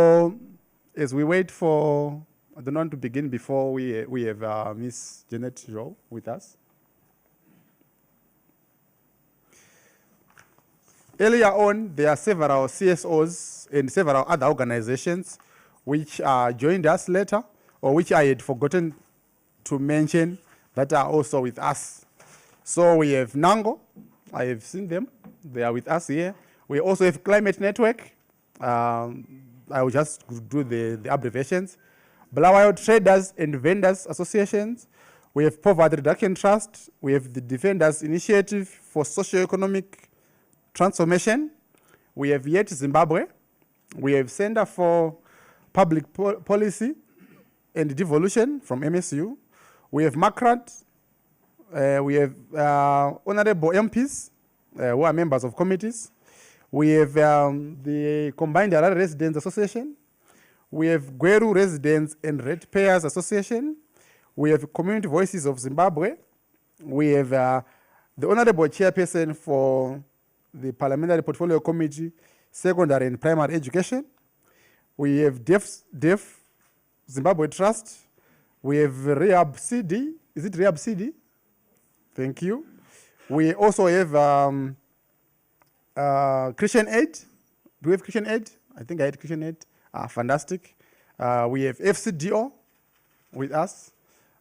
So, as we wait for, I don't want to begin before we have Miss Janet Joe with us. Earlier on, there are several CSOs and several other organizations which joined us later, or which I had forgotten to mention, that are also with us. So we have Nango, I have seen them, they are with us here. We also have Climate Network, I will just do the abbreviations. Bulawayo Traders and Vendors Associations. We have Poverty Reduction Trust. We have the Defenders Initiative for Socio-Economic Transformation. We have Yet Zimbabwe. We have Center for Public Policy and Devolution from MSU. We have MACRAT. We have honorable MPs who are members of committees. We have the Combined Harare Residents Association. We have Gweru Residents and Ratepayers Association. We have Community Voices of Zimbabwe. We have the Honorable Chairperson for the Parliamentary Portfolio Committee, Secondary and Primary Education. We have Deaf Zimbabwe Trust. We have Rehab CD. Is it Rehab CD? Thank you. We also have Christian Aid. Do we have Christian Aid? I think I had Christian Aid. Fantastic. We have FCDO with us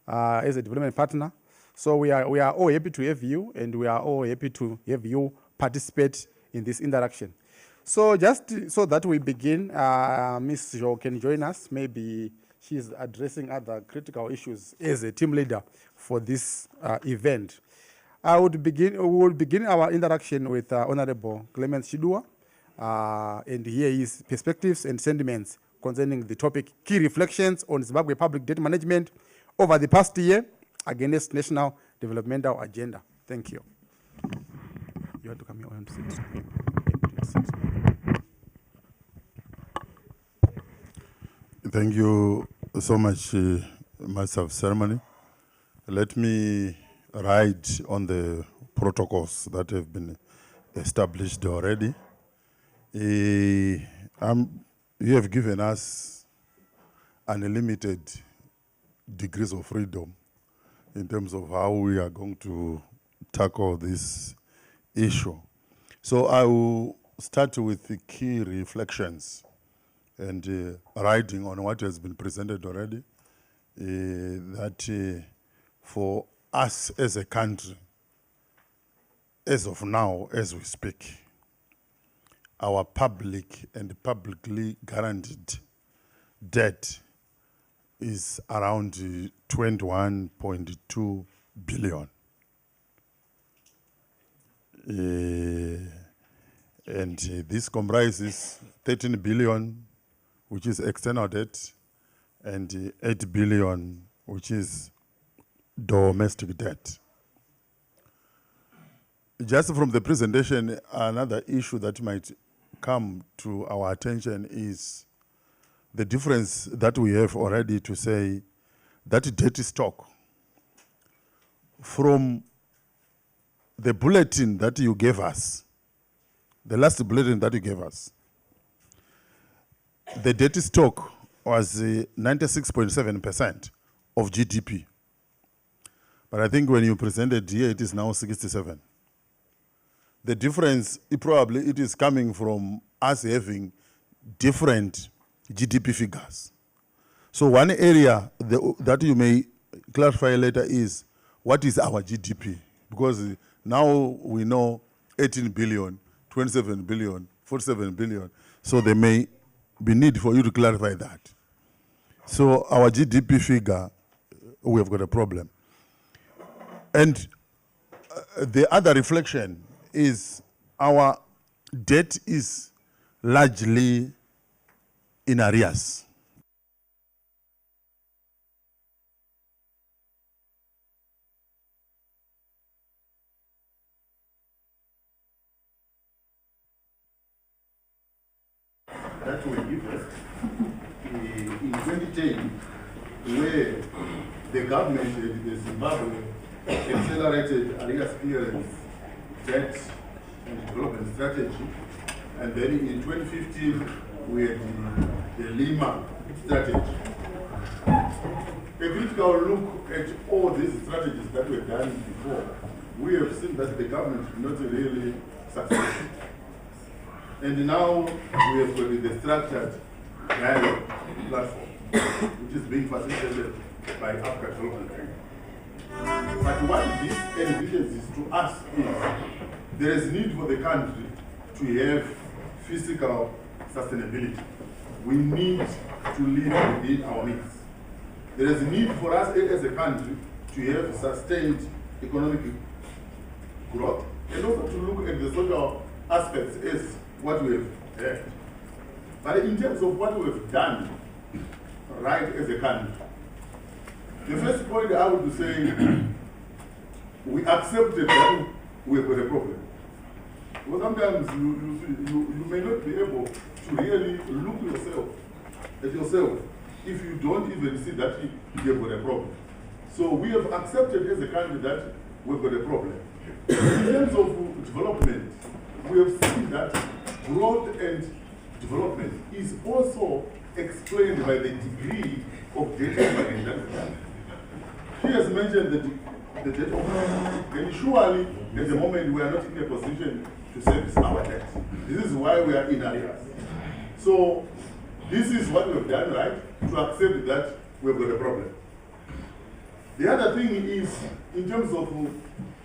as a development partner. So we are all happy to have you, and we are all happy to have you participate in this interaction. So just so that we begin, Ms. Jo can join us. Maybe she's addressing other critical issues as a team leader for this event. We will begin our interaction with Honorable Clement Chidua, and hear his perspectives and sentiments concerning the topic, key reflections on Zimbabwe public debt management over the past year against national developmental agenda. Thank you. You have to come here and sit. Thank you so much, Master of Ceremony. Let me ride on the protocols that have been established already. You have given us unlimited degrees of freedom in terms of how we are going to tackle this issue. So I will start with the key reflections and riding on what has been presented already, that for us as a country, as of now, as we speak, our public and publicly guaranteed debt is around 21.2 billion. And this comprises 13 billion, which is external debt, and 8 billion, which is domestic debt. Just from the presentation, another issue that might come to our attention is the difference that we have already to say that debt stock from the bulletin that you gave us, the last bulletin that you gave us, the debt stock was 96.7% of GDP. But I think when you presented here, it is now 67. The difference, it is coming from us having different GDP figures. So one area that you may clarify later is, what is our GDP? Because now we know 18 billion, 27 billion, 47 billion. So there may be need for you to clarify that. So our GDP figure, we have got a problem. And the other reflection is our debt is largely in arrears. That we give us in 2010, where the government, the Zimbabwe, accelerated arrears clearance, debt and development strategy, and then in 2015 we had the Lima strategy. A critical look at all these strategies that were done before, we have seen that the government is not really successful. And now we have got the structured dialogue platform, which is being facilitated by Africa Development Bank. But what this envisages to us is there is need for the country to have physical sustainability. We need to live within our means. There is a need for us as a country to have sustained economic growth and also to look at the social aspects as what we have had. But in terms of what we have done right as a country, the first point I would say, we accepted that we've got a problem. Because sometimes you may not be able to really look at yourself if you don't even see that you've got a problem. So we have accepted as a country that we've got a problem. In terms of development, we have seen that growth and development is also explained by the degree of debt overhang that we have. He has mentioned the debt overhang, and surely at the moment we are not in a position to service our debt. This is why we are in arrears. So this is what we have done, right, to accept that we have got a problem. The other thing is, in terms of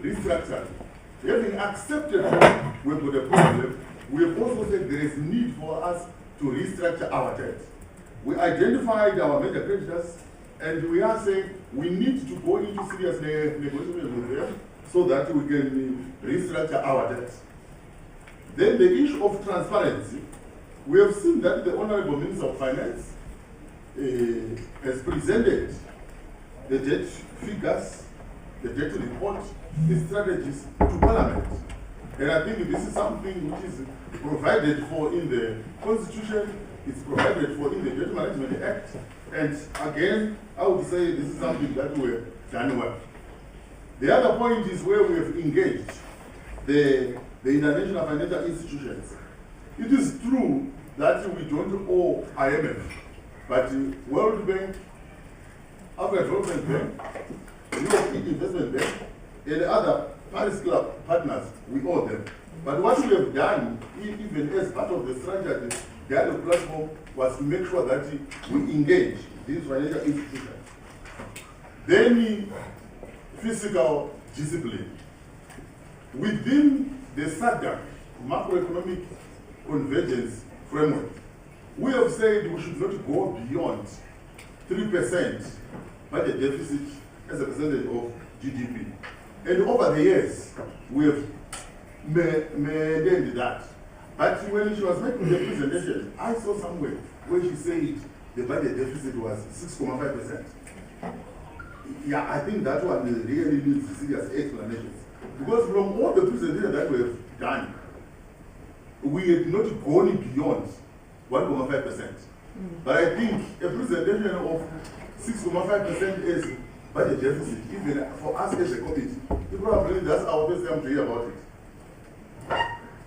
restructuring, having accepted that we have got a problem, we have also said there is need for us to restructure our debt. We identified our major creditors, and we are saying we need to go into serious negotiations with them so that we can restructure our debt. Then the issue of transparency, we have seen that the Honorable Minister of Finance has presented the debt figures, the debt report, the strategies to Parliament. And I think this is something which is provided for in the Constitution, it's provided for in the Debt Management Act, and again, I would say this is something that we've done well. The other point is where we have engaged the international financial institutions. It is true that we don't owe IMF, but World Bank, Africa Development Bank, European Investment Bank, and other Paris Club partners, we owe them. But what we have done, even as part of the structured dialogue platform, was to make sure that we engage these financial institutions. Then, fiscal discipline. Within the SADC macroeconomic convergence framework, we have said we should not go beyond 3% budget deficit as a percentage of GDP. And over the years, we have maintained that. But when she was making the presentation, I saw somewhere where she said the budget deficit was 6.5%. Yeah, I think that one really needs serious explanations. Because from all the presentations that we have done, we have not gone beyond 1.5%. But I think a presentation of 6.5% is budget deficit, even for us as a committee, probably that's our first time to hear about it.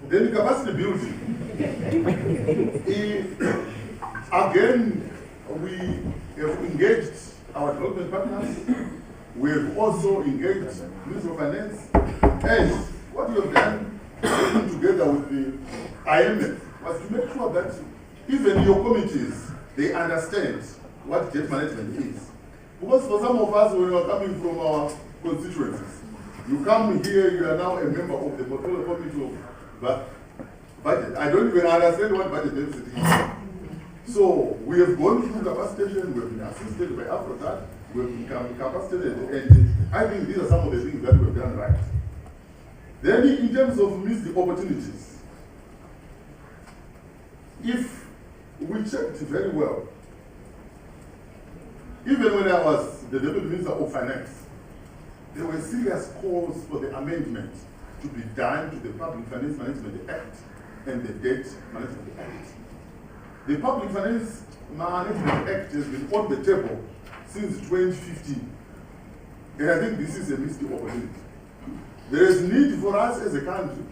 Then capacity building. Again, we have engaged our development partners. We have also engaged Ministry of Finance. And what we have done together with the IMF was to make sure that even your committees, they understand what debt management is. Because for some of us, when we are coming from our constituencies, you come here, you are now a member of the portfolio committee of budget. I don't even understand what budget deficit is. So we have gone through capacitation, we have been assisted by AfroTat, we have become capacitated, and I think these are some of the things that we have done right. Then in terms of missed opportunities, if we checked very well, even when I was the Deputy Minister of Finance, there were serious calls for the amendment to be done to the Public Finance Management Act and the Debt Management Act. The Public Finance Management Act has been on the table since 2015, and I think this is a missed opportunity. There is need for us as a country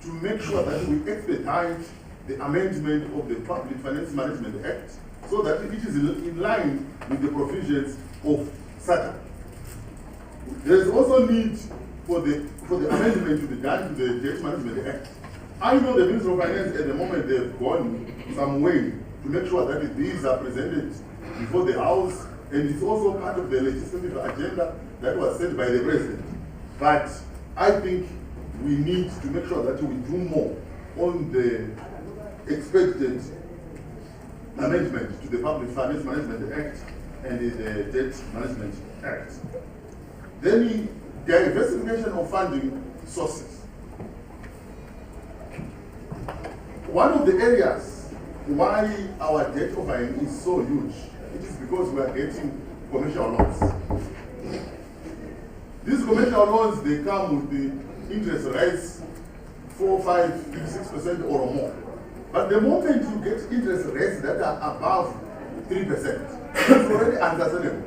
to make sure that we expedite the amendment of the Public Finance Management Act so that it is in line with the provisions of SATA. There is also need for the amendment to be done to the Debt Management Act. I know the Minister of Finance at the moment they've gone some way to make sure that these are presented before the House, and it's also part of the legislative agenda that was set by the President. But I think we need to make sure that we do more on the expected amendment to the Public Finance Management Act and the Debt Management Act. Then the diversification of funding sources. One of the areas why our debt overhang is so huge, it is because we are getting commercial loans. These commercial loans, they come with the interest rates 4, 5, 6% or more. But the moment you get interest rates that are above 3%, it's already unsustainable.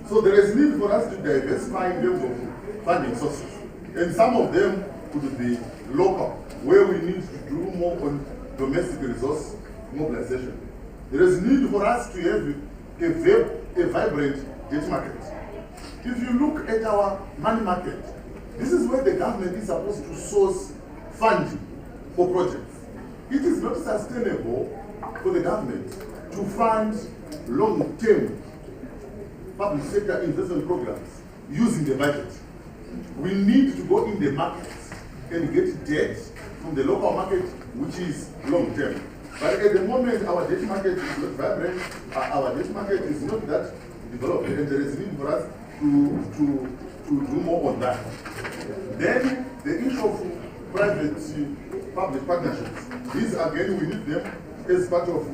So there is need for us to diversify in terms of funding sources. And some of them could be local, where we need to do more on domestic resource mobilization. There is need for us to have a vibrant debt market. If you look at our money market, this is where the government is supposed to source funding for projects. It is not sustainable for the government to fund long-term public sector investment programs using the budget. We need to go in the markets and get debt from the local market, which is long-term. But at the moment, our debt market is not vibrant, our debt market is not that developed, and there is need for us to do more on that. Then the issue of private-public partnerships. These, again, we need them as part of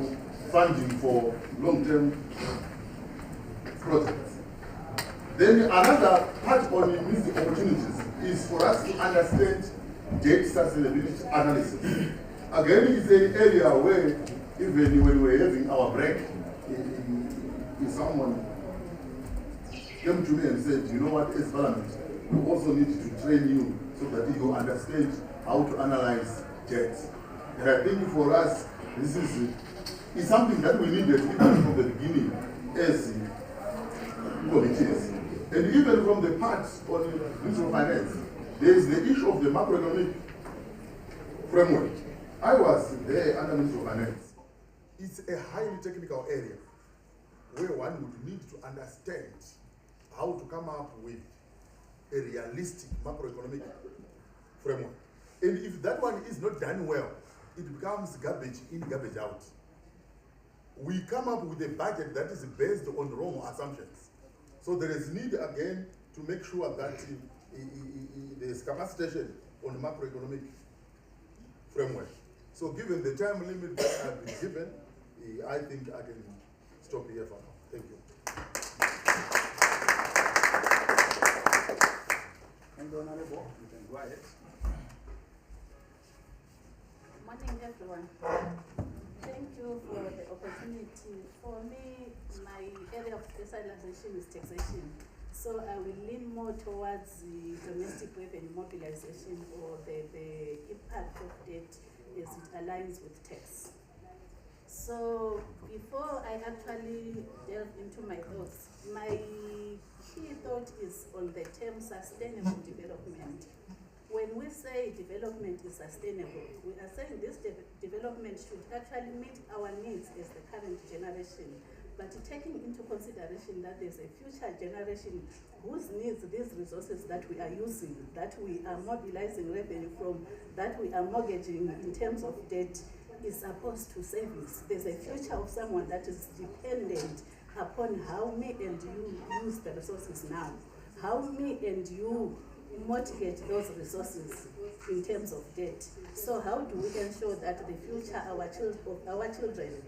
funding for long-term projects. Then another part on missed opportunities is for us to understand debt sustainability analysis. Again, it's an area where even when we're having our break, someone came to me and said, you know what, as Parliament, we also need to train you so that you understand how to analyze debt. And I think for us, this is something that we needed even from the beginning as committees. And even from the parts on Ministry of Finance, there is the issue of the macroeconomic framework. I was there under Ministry of Finance. It's a highly technical area where one would need to understand how to come up with a realistic macroeconomic framework. And if that one is not done well, it becomes garbage in, garbage out. We come up with a budget that is based on wrong assumptions. So there is need again to make sure that there is capacitation on the macroeconomic framework. So given the time limit that I've been given, I think I can stop here for now. Thank you. And Honorable, you can go ahead. Morning, everyone. Thank you for the opportunity. For me, my area of specialization is taxation. So I will lean more towards the domestic revenue mobilization or the impact of debt as it aligns with tax. So before I actually delve into my thoughts, my key thought is on the term sustainable development. When we say development is sustainable, we are saying this development should actually meet our needs as the current generation, but taking into consideration that there's a future generation whose needs these resources that we are using, that we are mobilizing revenue from, that we are mortgaging in terms of debt, is supposed to savings. There's a future of someone that is dependent upon how me and you use the resources now, how me and you mortgage those resources in terms of debt. So how do we ensure that the future of our children,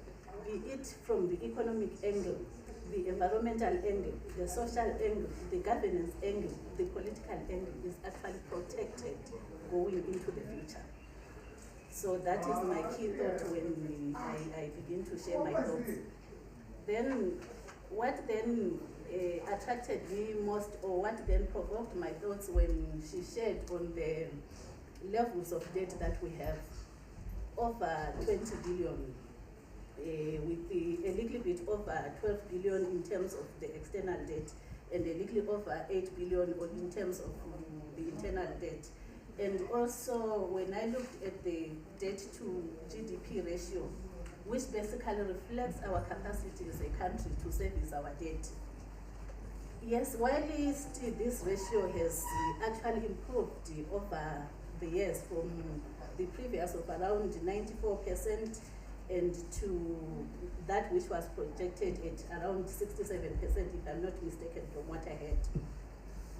be it from the economic angle, the environmental angle, the social angle, the governance angle, the political angle, is actually protected going into the future? So that is my key thought when I begin to share my thoughts. Then, what then attracted me most, or what then provoked my thoughts when she shared on the levels of debt that we have. over 20 billion, with a little bit over 12 billion in terms of the external debt, and a little over 8 billion in terms of the internal debt. And also, when I looked at the debt to GDP ratio, which basically reflects our capacity as a country to service our debt. Yes, while still this ratio has actually improved over the years from the previous of around 94% and to that which was projected at around 67%, if I'm not mistaken, from what I heard.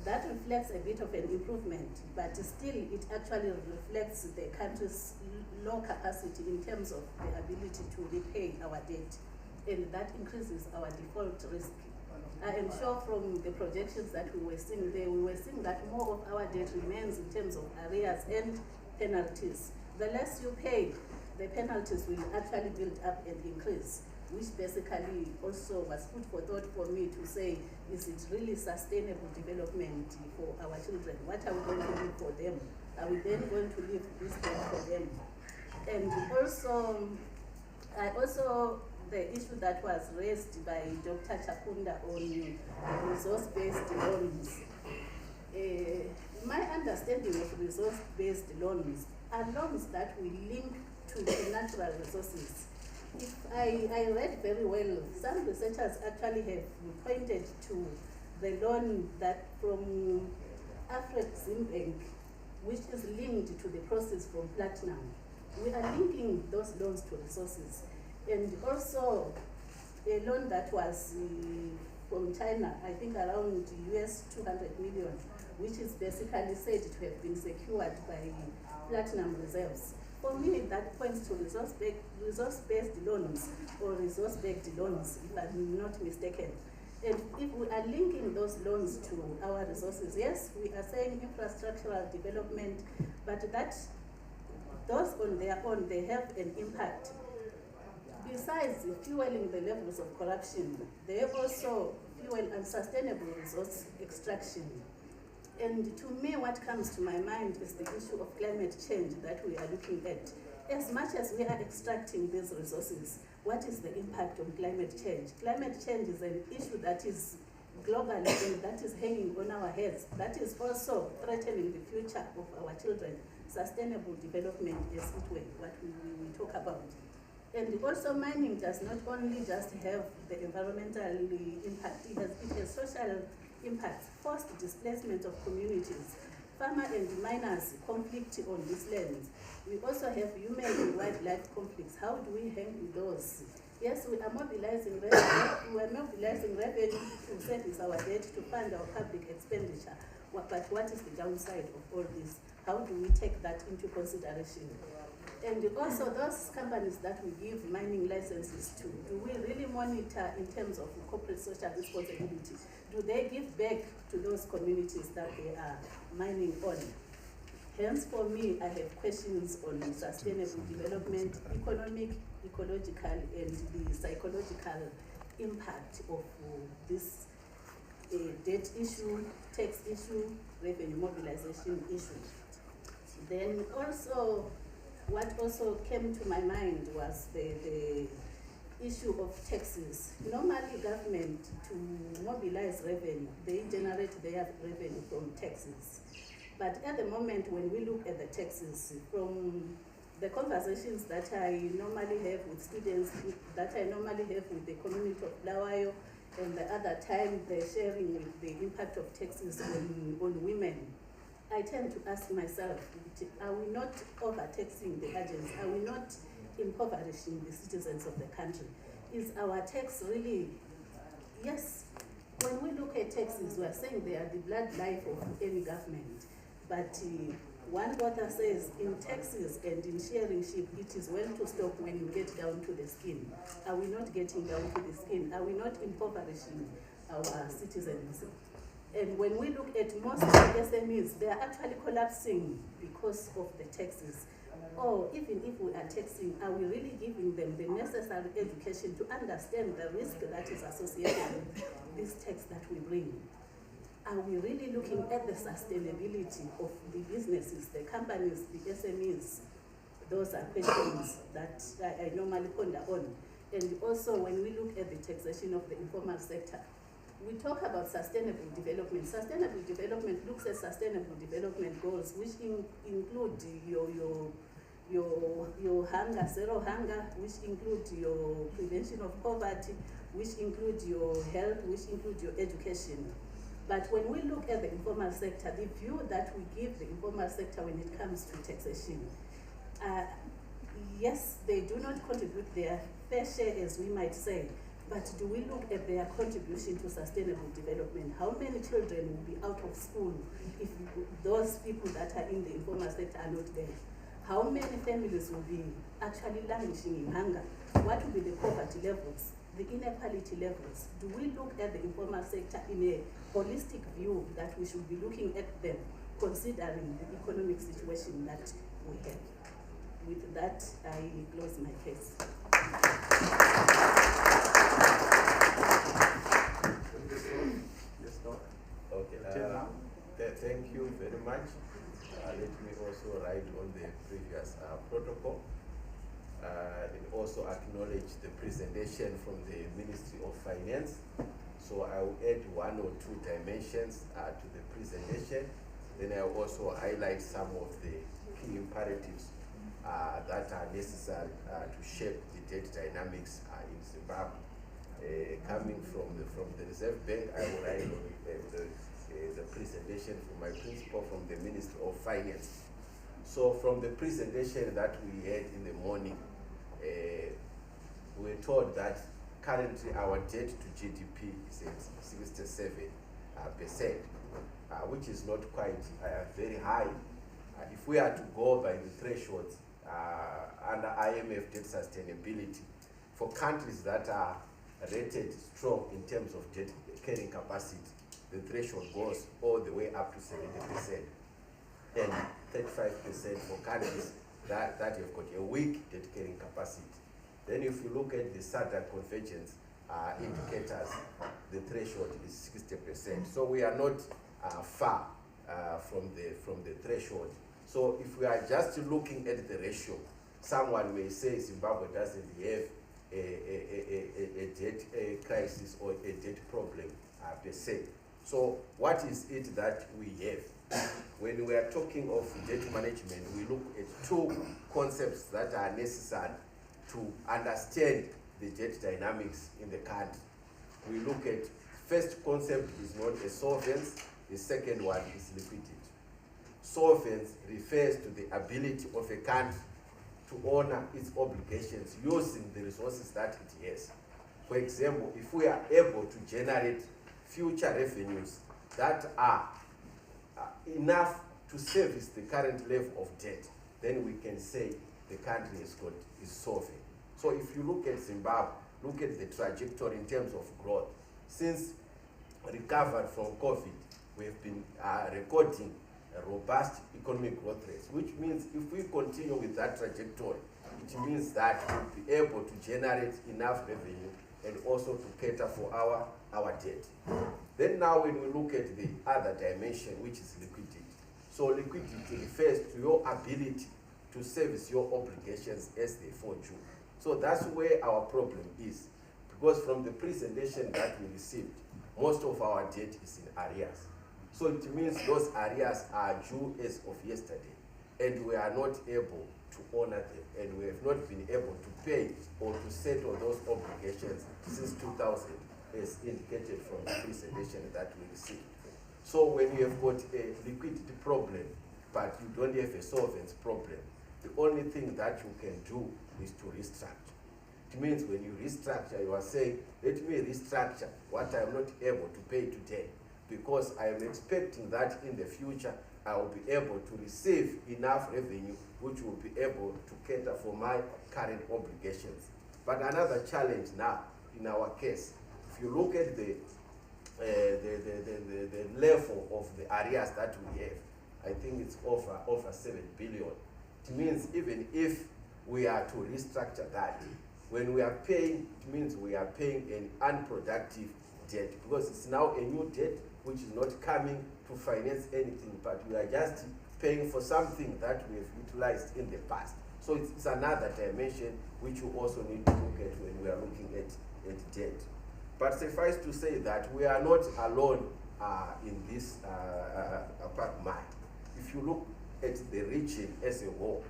That reflects a bit of an improvement, but still it actually reflects the country's low capacity in terms of the ability to repay our debt, and that increases our default risk. I am sure from the projections that we were seeing there, we were seeing that more of our debt remains in terms of arrears and penalties. The less you pay, the penalties will actually build up and increase, which basically also was food for thought for me to say, is it really sustainable development for our children? What are we going to do for them? Are we then going to leave this debt for them? And also, the issue that was raised by Dr. Chakunda on resource-based loans. My understanding of resource-based loans are loans that we link to the natural resources. If I read very well, some researchers actually have pointed to the loan that from Afreximbank, which is linked to the process from platinum. We are linking those loans to resources. And also a loan that was from China, I think around US 200 million, which is basically said to have been secured by platinum reserves. For me, that points to resource-based loans or resource-backed loans, if I'm not mistaken. And if we are linking those loans to our resources, yes, we are saying infrastructural development, but that those on their own, they have an impact. Besides fueling the levels of corruption, they also fuel unsustainable resource extraction. And to me, what comes to my mind is the issue of climate change that we are looking at. As much as we are extracting these resources, what is the impact on climate change? Climate change is an issue that is global and that is hanging on our heads. That is also threatening the future of our children. Sustainable development is what we talk about. And also mining does not only just have the environmental impact, it has social impacts, forced displacement of communities. Farmer and miners conflict on these lands. We also have human and wildlife conflicts. How do we handle those? Yes, we are mobilizing revenue. We are mobilizing revenue to service our debt, to fund our public expenditure. But what is the downside of all this? How do we take that into consideration? And also those companies that we give mining licenses to, do we really monitor in terms of corporate social responsibility? Do they give back to those communities that they are mining on? Hence, for me, I have questions on sustainable development, economic, ecological, and the psychological impact of this debt issue, tax issue, revenue mobilization issue. Then also, what also came to my mind was the issue of taxes. Normally, government, to mobilize revenue, they generate their revenue from taxes. But at the moment, when we look at the taxes, from the conversations that I normally have with students, that I normally have with the community of Bulawayo, and the other time the sharing with the impact of taxes on women, I tend to ask myself, are we not overtaxing the agents? Are we not impoverishing the citizens of the country? Is our tax really, yes, when we look at taxes, we are saying they are the blood life of any government. But one author says, in taxes and in sharing ship, it is well to stop when you get down to the skin. Are we not getting down to the skin? Are we not impoverishing our citizens? And when we look at most of the SMEs, they are actually collapsing because of the taxes. Or even if we are taxing, are we really giving them the necessary education to understand the risk that is associated with this tax that we bring? Are we really looking at the sustainability of the businesses, the companies, the SMEs Those are questions that I normally ponder on. And also when we look at the taxation of the informal sector, we talk about sustainable development. Sustainable development looks at sustainable development goals, which include your hunger, zero hunger, which include your prevention of poverty, which include your health, which include your education. But when we look at the informal sector, the view that we give the informal sector when it comes to taxation, yes, they do not contribute their fair share, as we might say, but do we look at their contribution to sustainable development? How many children will be out of school if those people that are in the informal sector are not there? How many families will be actually languishing in hunger? What will be the poverty levels, the inequality levels? Do we look at the informal sector in a holistic view that we should be looking at them, considering the economic situation that we have? With that, I close my case. Okay, thank you very much. Let me also write on the previous protocol and also acknowledge the presentation from the Ministry of Finance. So I will add one or two dimensions to the presentation. Then I will also highlight some of the key imperatives that are necessary to shape the debt dynamics in Zimbabwe. Coming from the Reserve Bank, I will write on the presentation from my principal from the Ministry of Finance. So from the presentation that we had in the morning, we were told that currently our debt to GDP is at 67%, which is not quite very high. If we are to go by the thresholds under IMF debt sustainability, for countries that are rated strong in terms of debt carrying capacity, the threshold goes all the way up to 70% and 35% for countries that have got a weak debt carrying capacity. Then if you look at the Southern Convergence indicators, the threshold is 60%. So we are not far from the threshold. So if we are just looking at the ratio, someone may say Zimbabwe doesn't have a debt crisis or a debt problem per se. So what is it that we have? When we are talking of debt management, we look at two concepts that are necessary to understand the debt dynamics in the country. We look at, first concept is not a solvency, the second one is liquidity. Solvency refers to the ability of a country to honor its obligations using the resources that it has. For example, if we are able to generate future revenues that are enough to service the current level of debt, then we can say the country is solvent. So if you look at Zimbabwe, look at the trajectory in terms of growth. Since recovered from COVID, we have been recording a robust economic growth rate, which means if we continue with that trajectory, it means that we'll be able to generate enough revenue and also to cater for our debt. Then now when we look at the other dimension, which is liquidity. So liquidity refers to your ability to service your obligations as they fall due. So that's where our problem is, because from the presentation that we received, most of our debt is in arrears. So it means those arrears are due as of yesterday, and we are not able to honor them, and we have not been able to pay or to settle those obligations since 2000, as indicated from the presentation that we received. So when you have got a liquidity problem, but you don't have a solvency problem, the only thing that you can do is to restructure. It means when you restructure, you are saying, let me restructure what I am not able to pay today, because I am expecting that in the future I will be able to receive enough revenue which will be able to cater for my current obligations. But another challenge now in our case, if you look at the level of the arrears that we have, I think it's over 7 billion. It means even if we are to restructure that, when we are paying, it means we are paying an unproductive debt, because it's now a new debt which is not coming to finance anything, but we are just paying for something that we have utilized in the past. So it's another dimension which you also need to look at when we are looking at debt. But suffice to say that we are not alone in this quagmire. If you look at the region as a whole,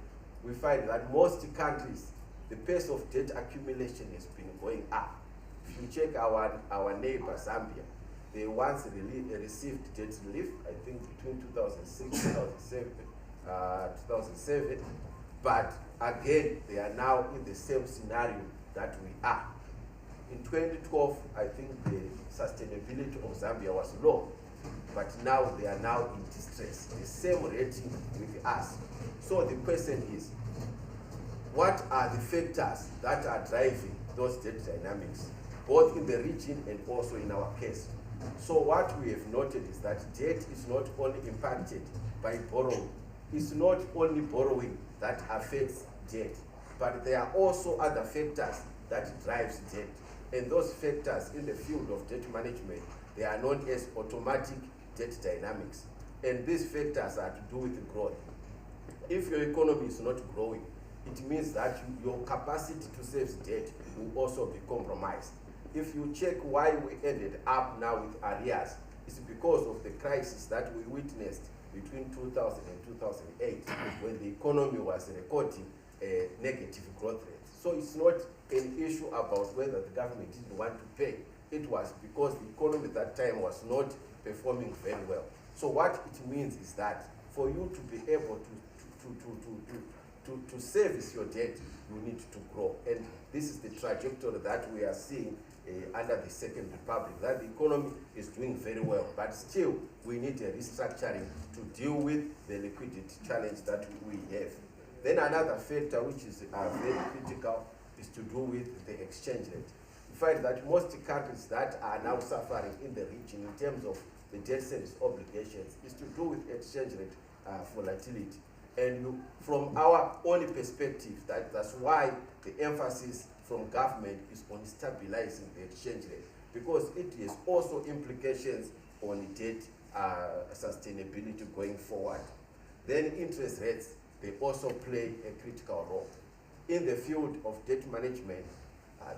we find that most countries, the pace of debt accumulation has been going up. If you check our neighbor Zambia, they once received debt relief, I think between 2006 and 2007, but again, they are now in the same scenario that we are. In 2012, I think the sustainability of Zambia was low, but now they are now in distress. The same rating with us. So the question is, what are the factors that are driving those debt dynamics, both in the region and also in our case? So what we have noted is that debt is not only impacted by borrowing. It's not only borrowing that affects debt, but there are also other factors that drives debt. And those factors in the field of debt management, they are known as automatic debt dynamics. And these factors are to do with growth. If your economy is not growing, it means that your capacity to save debt will also be compromised. If you check why we ended up now with arrears, it's because of the crisis that we witnessed between 2000 and 2008, when the economy was recording a negative growth rate. So it's not an issue about whether the government didn't want to pay. It was because the economy at that time was not performing very well. So what it means is that for you to be able to service your debt, you need to grow. And this is the trajectory that we are seeing under the Second Republic, that the economy is doing very well, but still we need a restructuring to deal with the liquidity challenge that we have. Then another factor which is very critical is to do with the exchange rate. We find that most countries that are now suffering in the region in terms of the debt service obligations is to do with exchange rate volatility. And from our only perspective, that's why the emphasis from government is on stabilizing the exchange rate, because it has also implications on debt sustainability going forward. Then interest rates, they also play a critical role. In the field of debt management,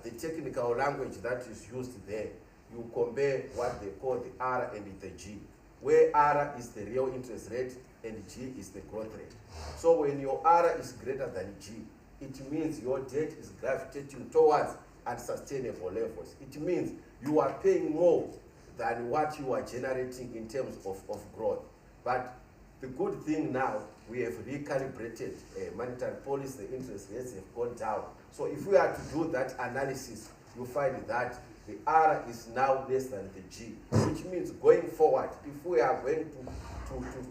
the technical language that is used there, you compare what they call the R and the G, where R is the real interest rate and G is the growth rate. So when your R is greater than G, it means your debt is gravitating towards unsustainable levels. It means you are paying more than what you are generating in terms of growth. But the good thing now, we have recalibrated monetary policy, the interest rates have gone down. So if we are to do that analysis, you find that the R is now less than the G, which means going forward, if we are going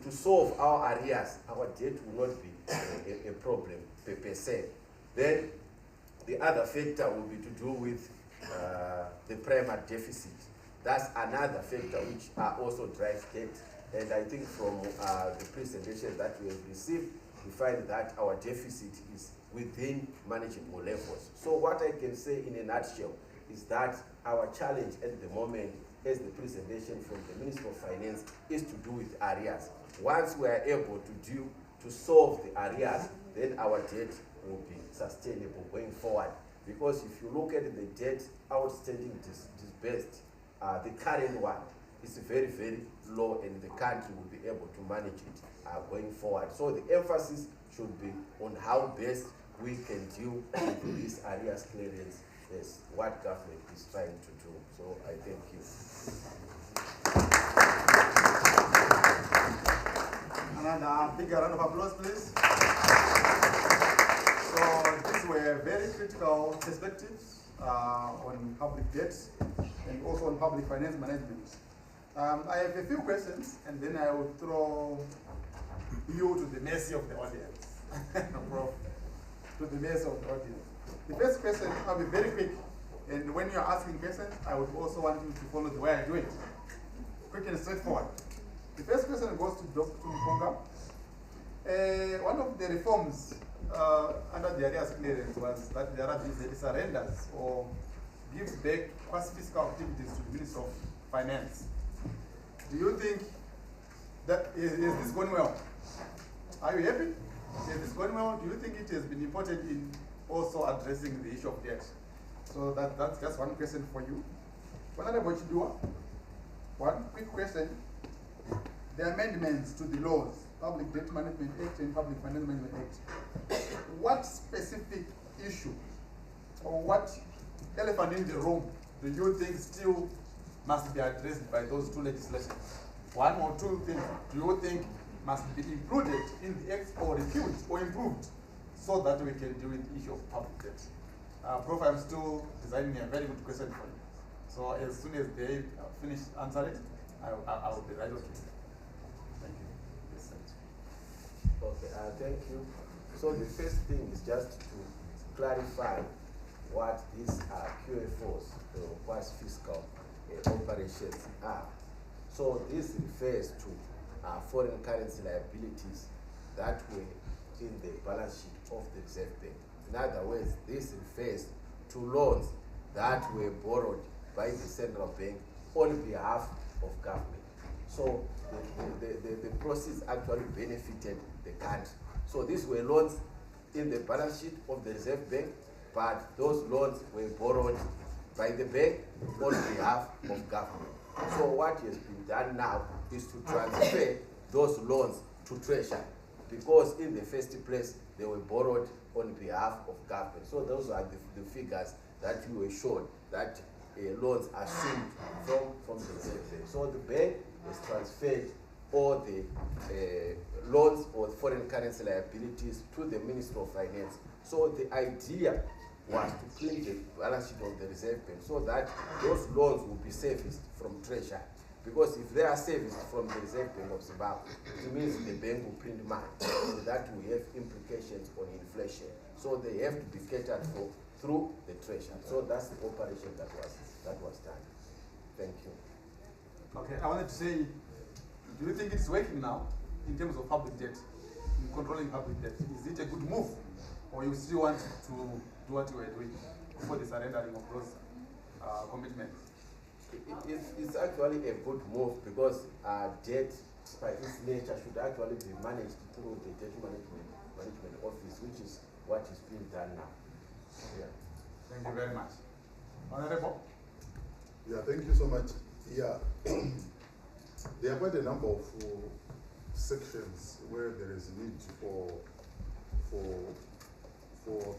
to solve our arrears, our debt will not be a problem per se. Then the other factor will be to do with the primary deficit. That's another factor which also drives debt. And I think from the presentation that we have received, we find that our deficit is within manageable levels. So what I can say in a nutshell is that our challenge at the moment, as the presentation from the Minister of Finance, is to do with arrears. Once we are able to solve the arrears, then our debt will be sustainable going forward. Because if you look at the debt outstanding disbursed, the current one is very, very low, and the country will be able to manage it going forward. So the emphasis should be on how best we can deal with this arrears clearance, is what government is trying to do. So I thank you. Another big round of applause, please. So these were very critical perspectives on public debt and also on public finance management. I have a few questions, and then I will throw you to the mercy of the audience. No problem. To the mercy of the audience. The first question, I'll be very quick, and when you're asking questions, I would also want you to follow the way I do it. Quick and straightforward. The first question goes to Dr. Mpunga. One of the reforms under the arrears clearance was that there are these surrenders or gives back quasi-fiscal activities to the Minister of Finance. Do you think that is this going well? Are you happy? Is this going well? Do you think it has been important in also addressing the issue of debt? So that's just one question for you. Honorable Chidua, one quick question. The amendments to the laws, Public Debt Management Act and Public Finance Management Act, what specific issue or what elephant in the room do you think still must be addressed by those two legislations? One or two things do you think must be included in the act or repealed or improved so that we can deal with the issue of public debt? Prof, I'm still designing a very good question for you. So as soon as they finish answering, I will be right okay. Thank you. Yes, sir. Okay, thank you. So the first thing is just to clarify what these QFOs, quasi-fiscal operations are. So this refers to foreign currency liabilities that were in the balance sheet of the Reserve Bank. In other words, this refers to loans that were borrowed by the central bank on behalf of government. So the proceeds actually benefited the country. So these were loans in the balance sheet of the Reserve Bank, but those loans were borrowed by the bank on behalf of government. So what has been done now is to transfer those loans to Treasury, because in the first place they were borrowed on behalf of government. So those are the figures that you were shown, that loans assumed from the Reserve Bank. So the bank has transferred all the loans or foreign currency liabilities to the Ministry of Finance. So the idea was to clean the balance sheet of the Reserve Bank so that those loans will be serviced from Treasury. Because if they are serviced from the Reserve Bank of Zimbabwe, it means the bank will print money, and that will have implications on inflation. So they have to be catered for through the Treasury. So that's the operation that was done. Thank you. Okay, I wanted to say, do you think it's working now in terms of public debt, in controlling public debt? Is it a good move, or you still want to do what you were doing before the surrendering of those commitments? It's actually a good move, because debt by its nature should actually be managed through the debt management office, which is what is being done now. Yeah. Thank you very much. Honorable? Yeah, thank you so much. Yeah, there are quite a number of sections where there is need for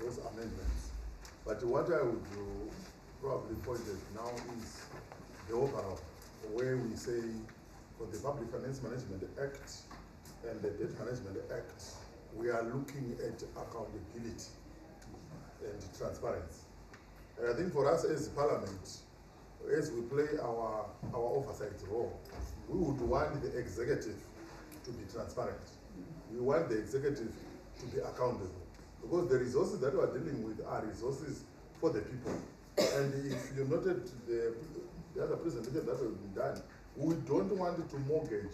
those amendments. But what I would probably point at now is the overall, where we say for the Public Finance Management Act and the Debt Management Act, we are looking at accountability and transparency. And I think for us as Parliament, as we play our oversight role, we would want the executive to be transparent. We want the executive to be accountable, because the resources that we are dealing with are resources for the people. And if you noted the other presentation that has been done, we don't want to mortgage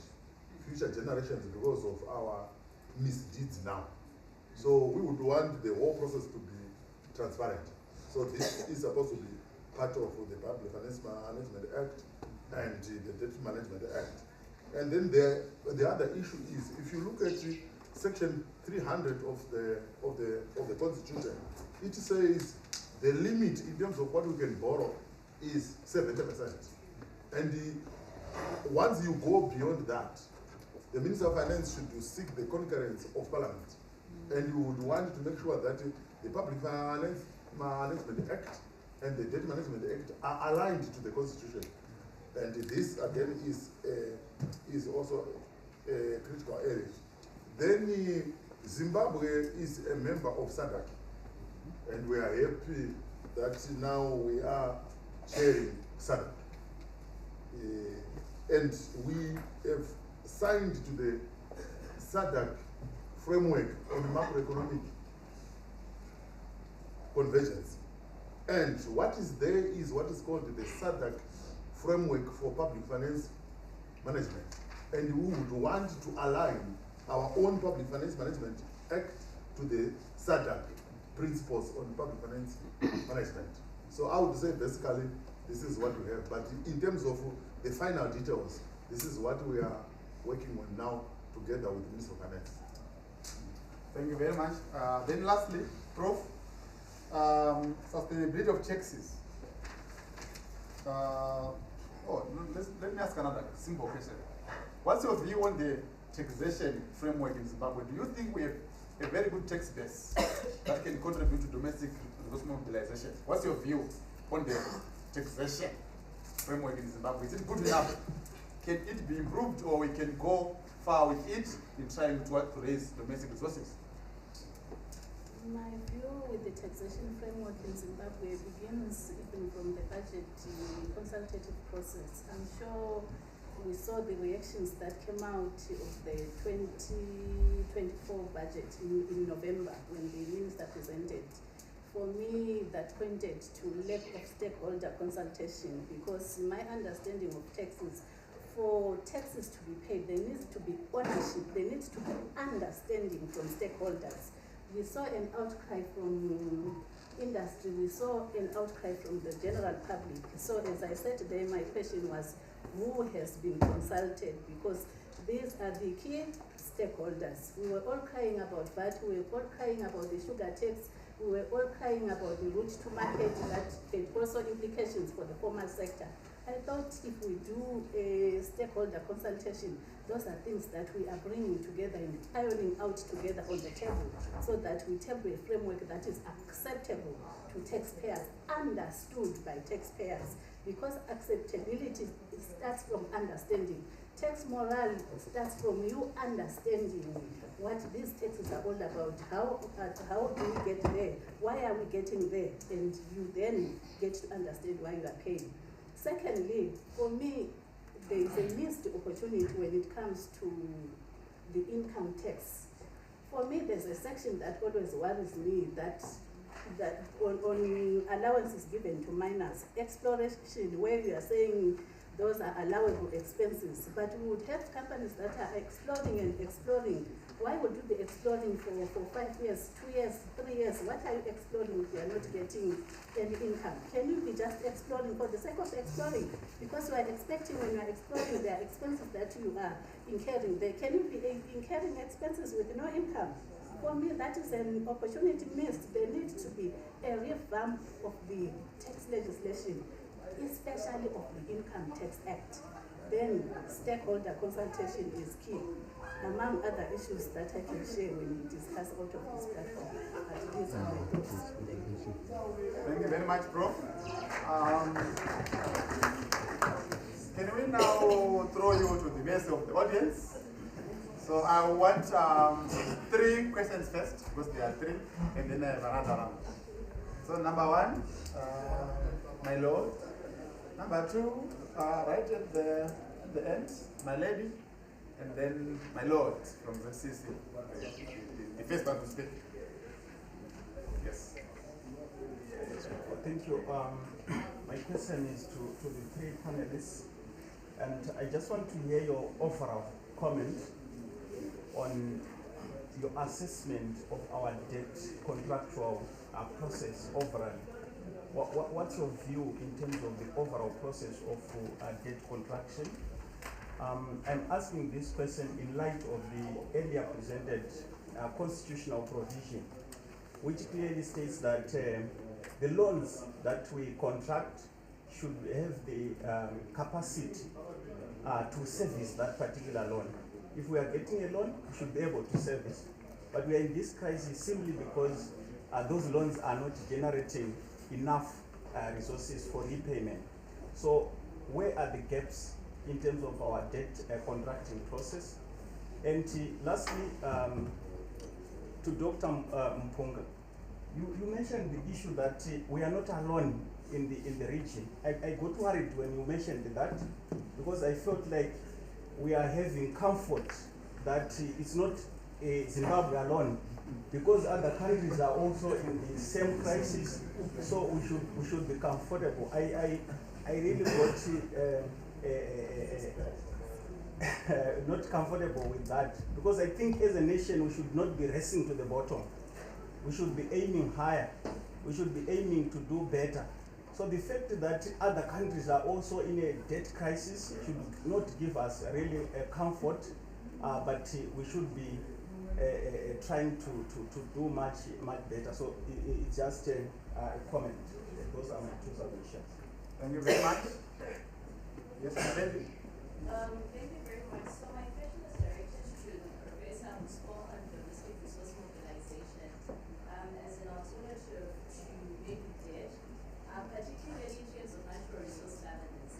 future generations because of our misdeeds now. So we would want the whole process to be transparent. So this is supposed to be part of the Public Finance Management Act and the Debt Management Act. And then the other issue is, if you look at Section 300 of the Constitution, it says the limit in terms of what we can borrow is 70%. And once you go beyond that, the Minister of Finance should seek the concurrence of Parliament. And you would want to make sure that the Public Finance Management Act and the Debt Management Act are aligned to the Constitution. And this, again, is also a critical area. Then Zimbabwe is a member of SADC, and we are happy that now we are chairing SADC. And we have signed to the SADC framework on macroeconomic convergence. And what is there is what is called the SADC framework for public finance management. And we would want to align our own Public Finance Management Act to the SADC principles on public finance management. So I would say basically this is what we have, but in terms of the final details, this is what we are working on now together with the Minister of Finance. Thank you very much. Then lastly, Prof, sustainability of taxes. Let me ask another simple question. What's your view on the taxation framework in Zimbabwe? Do you think we have a very good tax base that can contribute to domestic resource mobilization? What's your view on the taxation framework in Zimbabwe? Is it good enough? Can it be improved, or we can go far with it in trying to raise domestic resources? My view with the taxation framework in Zimbabwe begins even from the budget consultative process. I'm sure we saw the reactions that came out of the 2024 budget in November when the minister presented. For me, that pointed to lack of stakeholder consultation, because my understanding of taxes, for taxes to be paid, there needs to be ownership, there needs to be understanding from stakeholders. We saw an outcry from industry, we saw an outcry from the general public. So as I said today, my question was, who has been consulted? Because these are the key stakeholders. We were all crying about VAT, we were all crying about the sugar tax, we were all crying about the route to market that had also implications for the formal sector. I thought if we do a stakeholder consultation, those are things that we are bringing together and ironing out together on the table, so that we table a framework that is acceptable to taxpayers, understood by taxpayers, because acceptability starts from understanding. Tax morale starts from you understanding what these taxes are all about. How do we get there? Why are we getting there? And you then get to understand why you are paying. Secondly, for me, there is a missed opportunity when it comes to the income tax. For me, there's a section that always worries me, that on allowances given to minors, exploration, where you are saying those are allowable expenses, but we would have companies that are exploring and exploring. Why would you be exploring for 5 years, 2 years, 3 years? What are you exploring if you are not getting any income? Can you be just exploring for the sake of exploring? Because you are expecting, when you are exploring, there are expenses that you are incurring there. Can you be incurring expenses with no income? For me, that is an opportunity missed. There needs to be a revamp of the tax legislation, especially of the Income Tax Act. Then stakeholder consultation is key, among other issues that I can share when we discuss out of this platform. But these are my thoughts. Thank you very much, Prof. Can we now throw you to the mercy of the audience? So I want 3 questions first, because there are 3, and then I have another round. So number 1, my lord. Number 2, right at the end, my lady, and then my lord from the CC. The first one to speak. Yes. Thank you. My question is to the 3 panelists, and I just want to hear your overall comment on your assessment of our debt contractual process overall. What's your view in terms of the overall process of debt contraction? I'm asking this question in light of the earlier presented constitutional provision, which clearly states that the loans that we contract should have the capacity to service that particular loan. If we are getting a loan, we should be able to service. But we are in this crisis simply because those loans are not generating enough resources for repayment. So where are the gaps in terms of our debt contracting process? And lastly, to Dr. Mpunga, you mentioned the issue that we are not alone in the region. I got worried when you mentioned that, because I felt like we are having comfort that it's not Zimbabwe alone, because other countries are also in the same crisis. So we should be comfortable. I really got not comfortable with that, because I think as a nation we should not be racing to the bottom. We should be aiming higher. We should be aiming to do better. So the fact that other countries are also in a debt crisis should not give us really a comfort, but we should be trying to do much better. So it's just a comment. Those are my two submissions. Thank you very much. Yes, David. Thank you very much. So my question is directed to the professor who spoke on domestic resource mobilization as an alternative to maybe debt, particularly in terms of natural resource governance.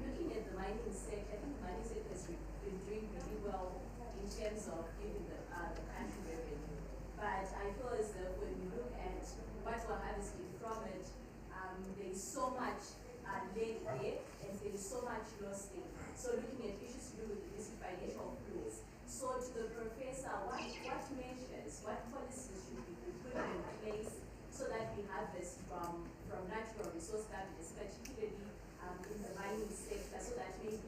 Looking at the mining sector, I think the mining sector has been doing really well in terms of giving the country revenue. But I feel as though when we look at what we're harvesting from it, there is so much laid there, and there is so much lost there. So looking at issues to do with this financial flows. So to the professor, what measures, what policies should be put in place so that we harvest from natural resource governance, particularly in the mining sector, so that maybe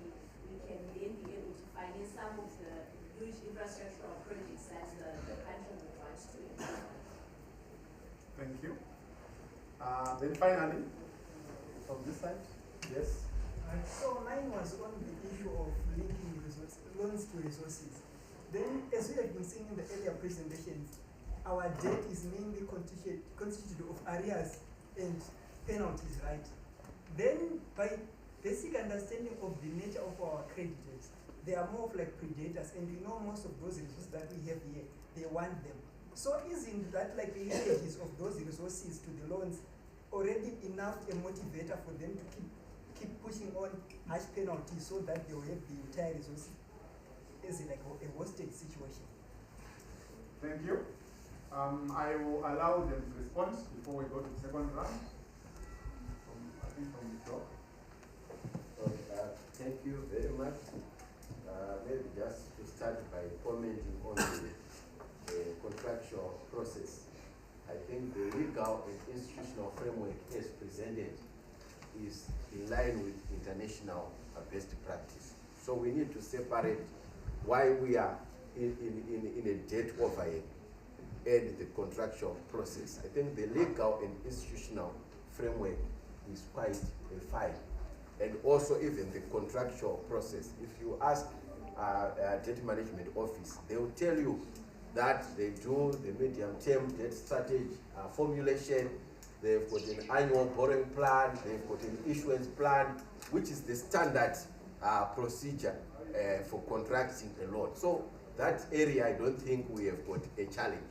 we can then be able to finance some of the huge infrastructural projects that the country would want to implement. Thank you. Then finally, from this side, yes. So mine was on the issue of linking loans to resources. Then, as we have been seeing in the earlier presentations, our debt is mainly constituted of arrears and penalties, right? Then, by basic understanding of the nature of our creditors, they are more of like predators, and we know most of those resources that we have here, they want them. So isn't that like the linkages of those resources to the loans already enough a motivator for them to keep pushing on harsh penalties so that they will have the entire resources as like a hostage situation? Thank you. I will allow them to respond before we go to the second round. I think from the floor. Okay, thank you very much. Maybe just to start by commenting on the contractual process. I think the legal and institutional framework as presented is in line with international best practice. So we need to separate why we are in a debt overhang and the contractual process. I think the legal and institutional framework is quite fine. And also even the contractual process. If you ask debt management office, they will tell you that they do the medium-term debt strategy formulation. They've got an annual borrowing plan. They've got an issuance plan, which is the standard procedure for contracting a loan. So that area, I don't think we have got a challenge.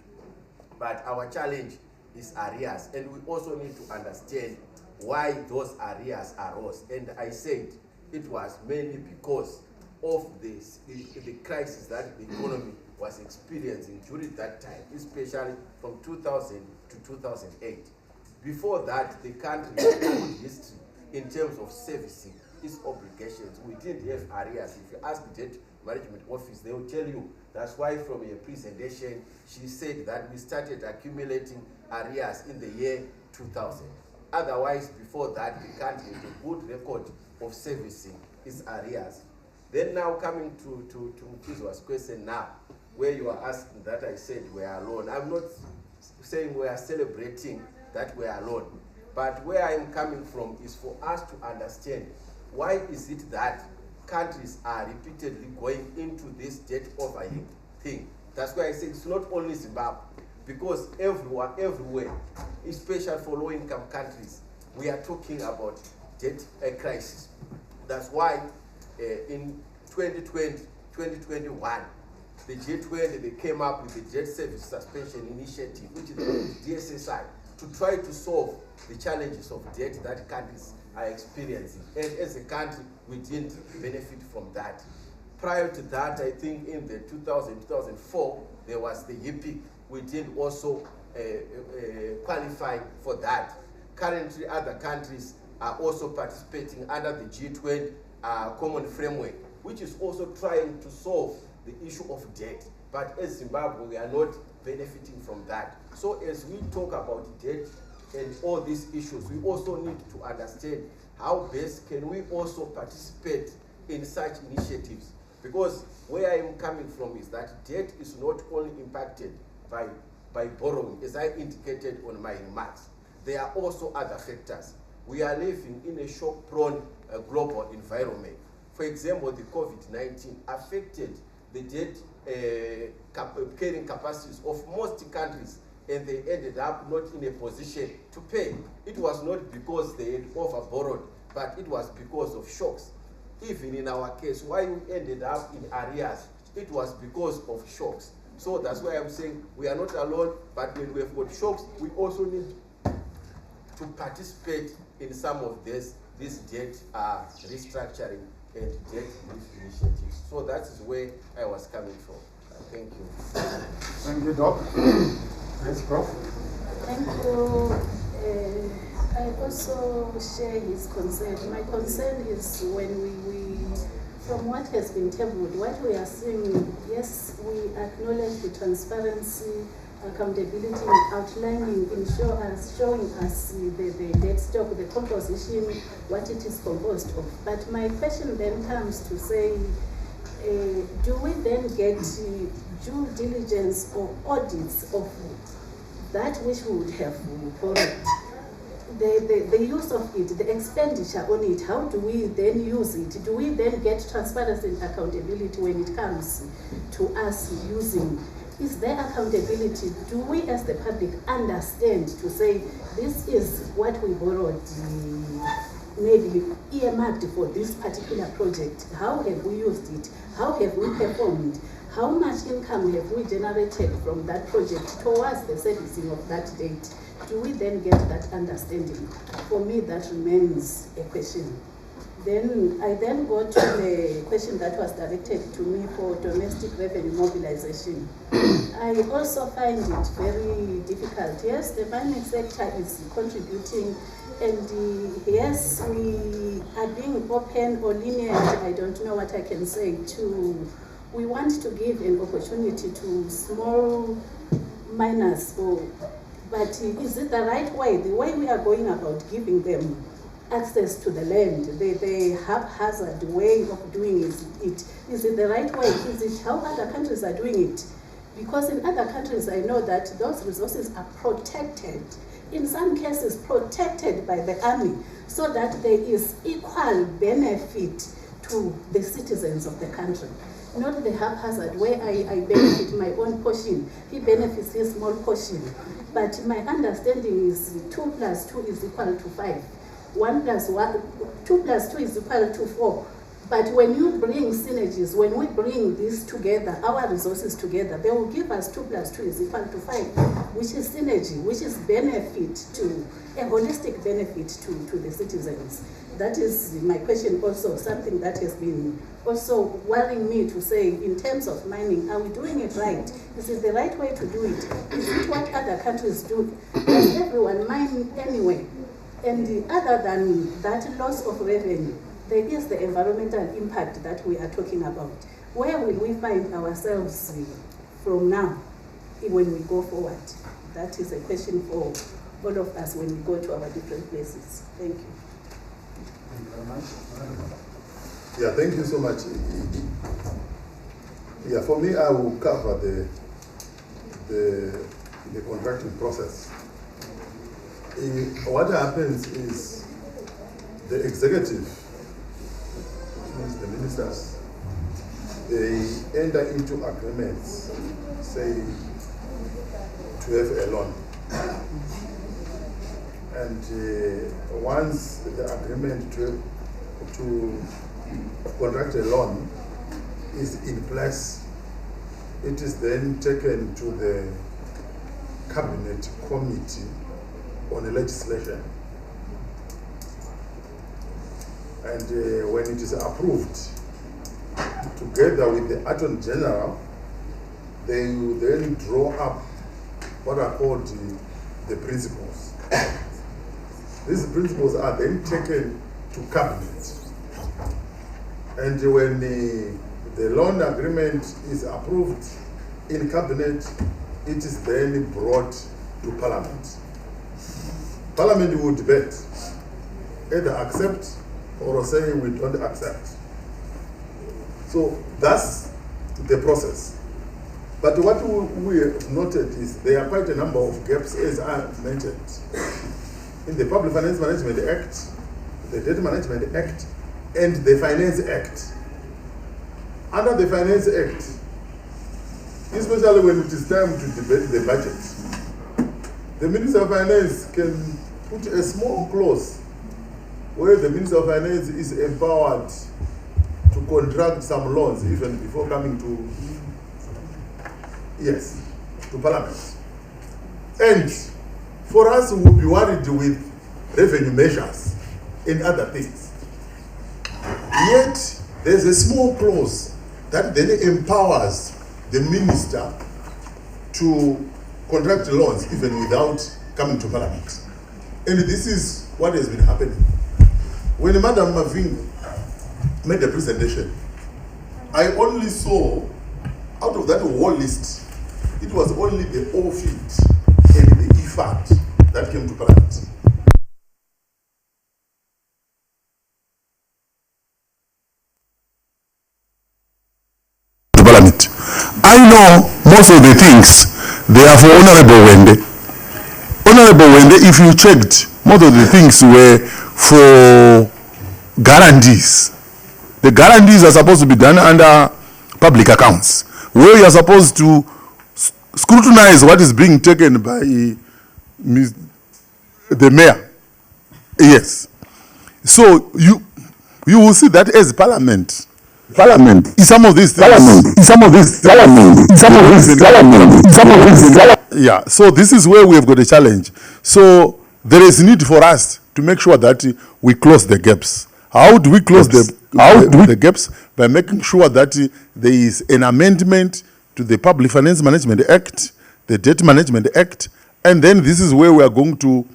But our challenge is arrears, and we also need to understand why those arrears arose. And I said it was mainly because of the crisis that the economy was experiencing during that time, especially from 2000 to 2008. Before that, the country had good history in terms of servicing its obligations. We didn't have arrears. If you ask the debt management office, they will tell you. That's why from a presentation, she said that we started accumulating arrears in the year 2000. Otherwise, before that, the country had a good record of servicing its arrears. Then now coming to Mkizwa's question now, where you are asking that I said we are alone. I'm not saying we are celebrating that we are alone. But where I am coming from is for us to understand why is it that countries are repeatedly going into this debt overhang thing. That's why I say it's not only Zimbabwe, because everywhere, especially for low-income countries, we are talking about debt crisis. That's why in 2020, 2021, the G20, they came up with the Debt Service Suspension Initiative, which is the DSSI, to try to solve the challenges of debt that countries are experiencing. And as a country, we didn't benefit from that. Prior to that, I think in the 2004, there was the YIPIC. We didn't also qualify for that. Currently, other countries are also participating under the G20 common framework, which is also trying to solve the issue of debt. But as Zimbabwe, we are not benefiting from that. So as we talk about debt and all these issues, we also need to understand how best can we also participate in such initiatives. Because where I am coming from is that debt is not only impacted by borrowing, as I indicated on my remarks. There are also other factors. We are living in a shock-prone global environment. For example, the COVID-19 affected the debt carrying capacities of most countries, and they ended up not in a position to pay. It was not because they had over-borrowed, but it was because of shocks. Even in our case, why we ended up in arrears, it was because of shocks. So that's why I'm saying we are not alone, but when we have got shocks, we also need to participate in some of this debt restructuring and debt relief initiatives. So that is where I was coming from. Thank you. Thank you, Doc. Yes, Prof. Thank you. I also share his concern. My concern is when we from what has been tabled, what we are seeing, yes, we acknowledge the transparency, accountability, outlining, showing us the debt stock, the composition, what it is composed of. But my question then comes to say, do we then get due diligence or audits of that which we would have borrowed? The use of it, the expenditure on it, how do we then use it? Do we then get transparency and accountability when it comes to us using? Is there accountability? Do we as the public understand to say, this is what we borrowed, maybe earmarked for this particular project? How have we used it? How have we performed? How much income have we generated from that project towards the servicing of that debt? Do we then get that understanding? For me, that remains a question. Then I then go to the question that was directed to me for domestic revenue mobilization. I also find it very difficult. Yes, the mining sector is contributing, and yes, we are being open or lenient, I don't know what I can say, we want to give an opportunity to small miners, but is it the right way? The way we are going about giving them access to the land, the haphazard way of doing it, is it the right way? Is it how other countries are doing it? Because in other countries, I know that those resources are protected, in some cases protected by the army, so that there is equal benefit to the citizens of the country. Not the haphazard where I benefit my own portion, he benefits his small portion. But my understanding is 2 + 2 is equal to 5. 1 + 1, 2 + 2 is equal to 4. But when you bring synergies, when we bring this together, our resources together, they will give us 2 + 2 is equal to 5, which is synergy, which is benefit to, a holistic benefit to the citizens. That is my question also, something that has been also worrying me to say, in terms of mining, are we doing it right? Is it the right way to do it? Is it what other countries do? Does everyone mine anyway? And other than that loss of revenue, there is the environmental impact that we are talking about. Where will we find ourselves from now when we go forward? That is a question for all of us when we go to our different places. Thank you. Thank you very much. Yeah, thank you so much. Yeah, for me, I will cover the contracting process. What happens is the executive, which means the ministers, they enter into agreements, say, to have a loan. And once the agreement to contract a loan is in place, it is then taken to the Cabinet Committee on Legislation. And when it is approved, together with the Attorney General, they will then draw up what are called the principles. These principles are then taken to Cabinet. And when the loan agreement is approved in Cabinet, it is then brought to Parliament. Parliament will debate, either accept or say we don't accept. So that's the process. But what we have noted is there are quite a number of gaps, as I mentioned. In the Public Finance Management Act, the Debt Management Act, and the Finance Act. Under the Finance Act, especially when it is time to debate the budget. The Minister of Finance can put a small clause where the Minister of Finance is empowered to contract some loans even before coming to, yes, to Parliament. And for us who will be worried with revenue measures and other things, yet there's a small clause that then empowers the minister to contract loans even without coming to Parliament. And this is what has been happening. When Madam Maving made the presentation, I only saw, out of that whole list, it was only the OFID and the IFAD that came to Parliament. Parliament. I know most of the things, they are for Honorable Wende. Honorable Wende, if you checked, most of the things were for guarantees. The guarantees are supposed to be done under public accounts, where you are supposed to scrutinize what is being taken by the mayor. Yes. So you will see that as Parliament in some of these things. Yeah, so this is where we have got a challenge. So there is need for us to make sure that we close the gaps. How do we close the gaps? By making sure that there is an amendment to the Public Finance Management Act, the Debt Management Act, and then this is where we are going to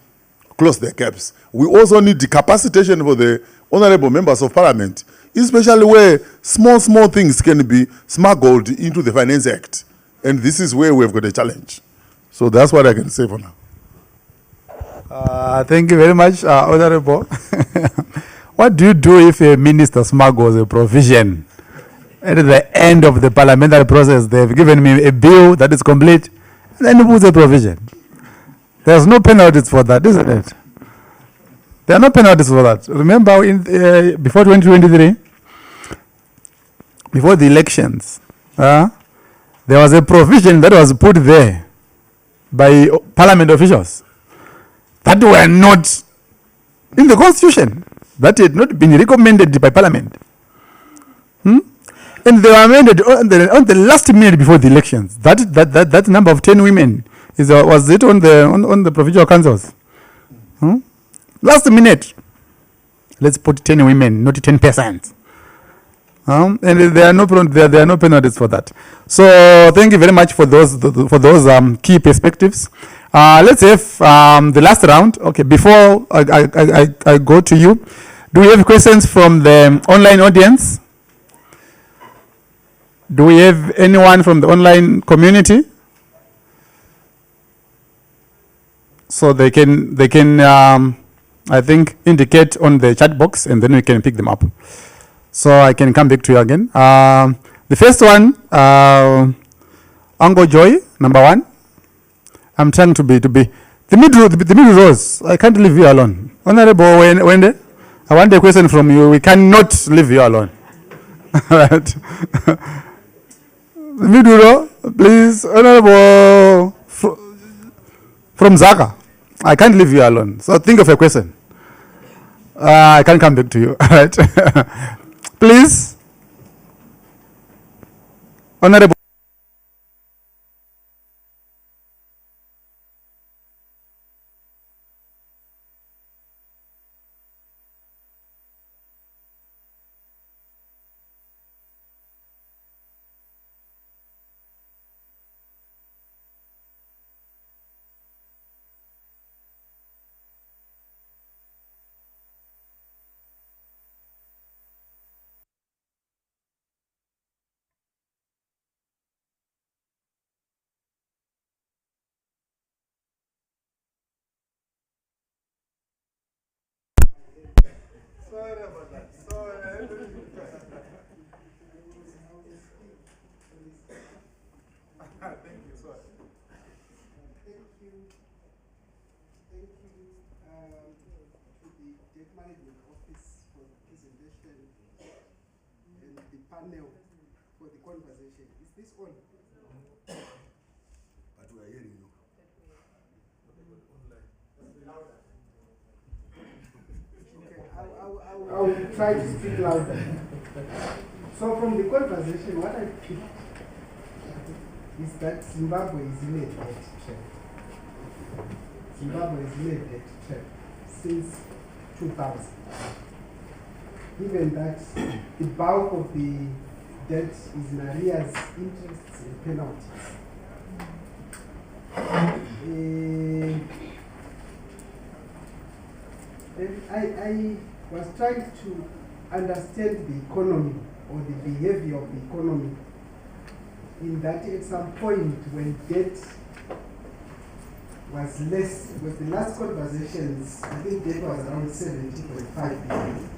close the gaps. We also need the capacitation for the honorable members of Parliament, especially where small things can be smuggled into the Finance Act. And this is where we've got a challenge. So that's what I can say for now. Thank you very much, Honorable. What do you do if a minister smuggles a provision? At the end of the parliamentary process, they've given me a bill that is complete, and then he puts a provision. There's no penalties for that, isn't it? There are no penalties for that. Remember, before 2023, before the elections, there was a provision that was put there by parliament officials that were not in the constitution, that had not been recommended by parliament. And they were amended on the last minute before the elections. That number of 10 women was it on the provincial councils? Last minute, let's put 10 women, not 10%. And there are no penalties for that. So thank you very much for those key perspectives. Let's have the last round. Okay, before I go to you, do we have questions from the online audience? Do we have anyone from the online community? So they can I think indicate on the chat box, and then we can pick them up. So I can come back to you again. The first one, Ango Joy, number 1. I'm trying to be the middle rows. I can't leave you alone. Honorable Wende, I want a question from you. We cannot leave you alone. Right. The middle row, please. Honorable from Zaka. I can't leave you alone. So think of a question. I can come back to you. All right. Please. Honorable. Sorry about that. Sorry. Thank you. Sorry. Thank you. Thank you to the Debt Management Office for the presentation and the panel for the conversation. Is this on? we are hearing you. I will try to speak louder. So from the conversation, what I picked is that Zimbabwe is in a debt trap. Zimbabwe is in a debt trap since 2000. Given that the bulk of the debt is in arrears, interests, and penalties. And I was trying to understand the economy or the behavior of the economy in that at some point when debt was less, with the last conversations, I think debt was around 70.5 billion.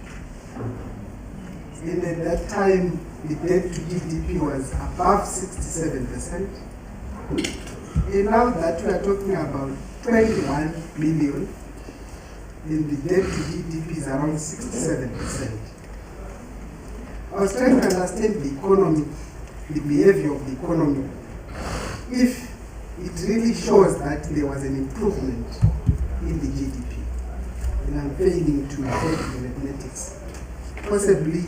And at that time, the debt to GDP was above 67%. And now that we are talking about 21 billion, and the debt to GDP is around 67%. I was trying to understand the economy, the behavior of the economy, if it really shows that there was an improvement in the GDP. And I'm failing to take the mathematics. Possibly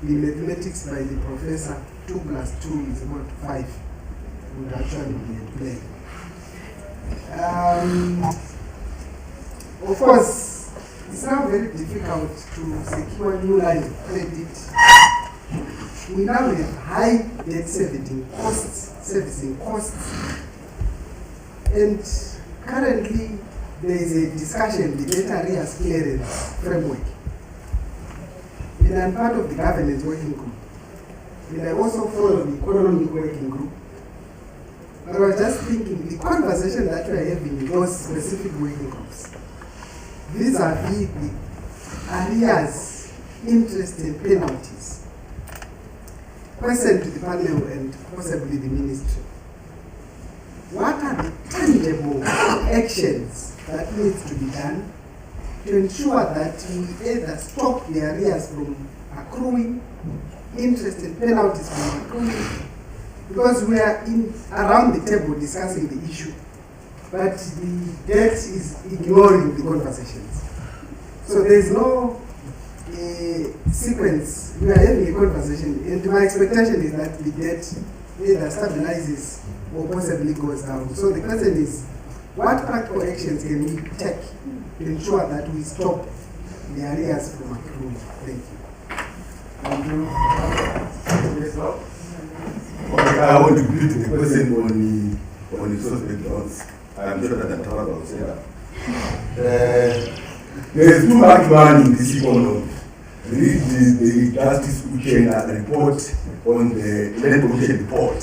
the mathematics by the professor, 2 + 2 is about 5, would actually be at play. Of course, it's now very difficult to secure new line of credit. We now have high debt servicing costs, and currently there is a discussion, the debt arrears clearance framework. And I'm part of the governance working group. And I also follow the economic working group. But I was just thinking, the conversation that we are having in those specific working groups, vis-a-vis the arrears, interest and penalties. Question to the panel and possibly the ministry. What are the tangible actions that needs to be done to ensure that we either stop the arrears from accruing, interest and penalties from accruing, because we are around the table discussing the issue, but the debt is ignoring the conversations. So there is no sequence. We are having a conversation, and my expectation is that the debt either stabilizes or possibly goes down. So the question is, what practical actions can we take to ensure that we stop the arrears from accruing? Thank you. Thank you. Yes, sir. Okay, I want to repeat the question on the suspect loans. I am sure that the Tawaba will say that. There is too much money in this economy. Read the Justice Uchenna report on the land provision report.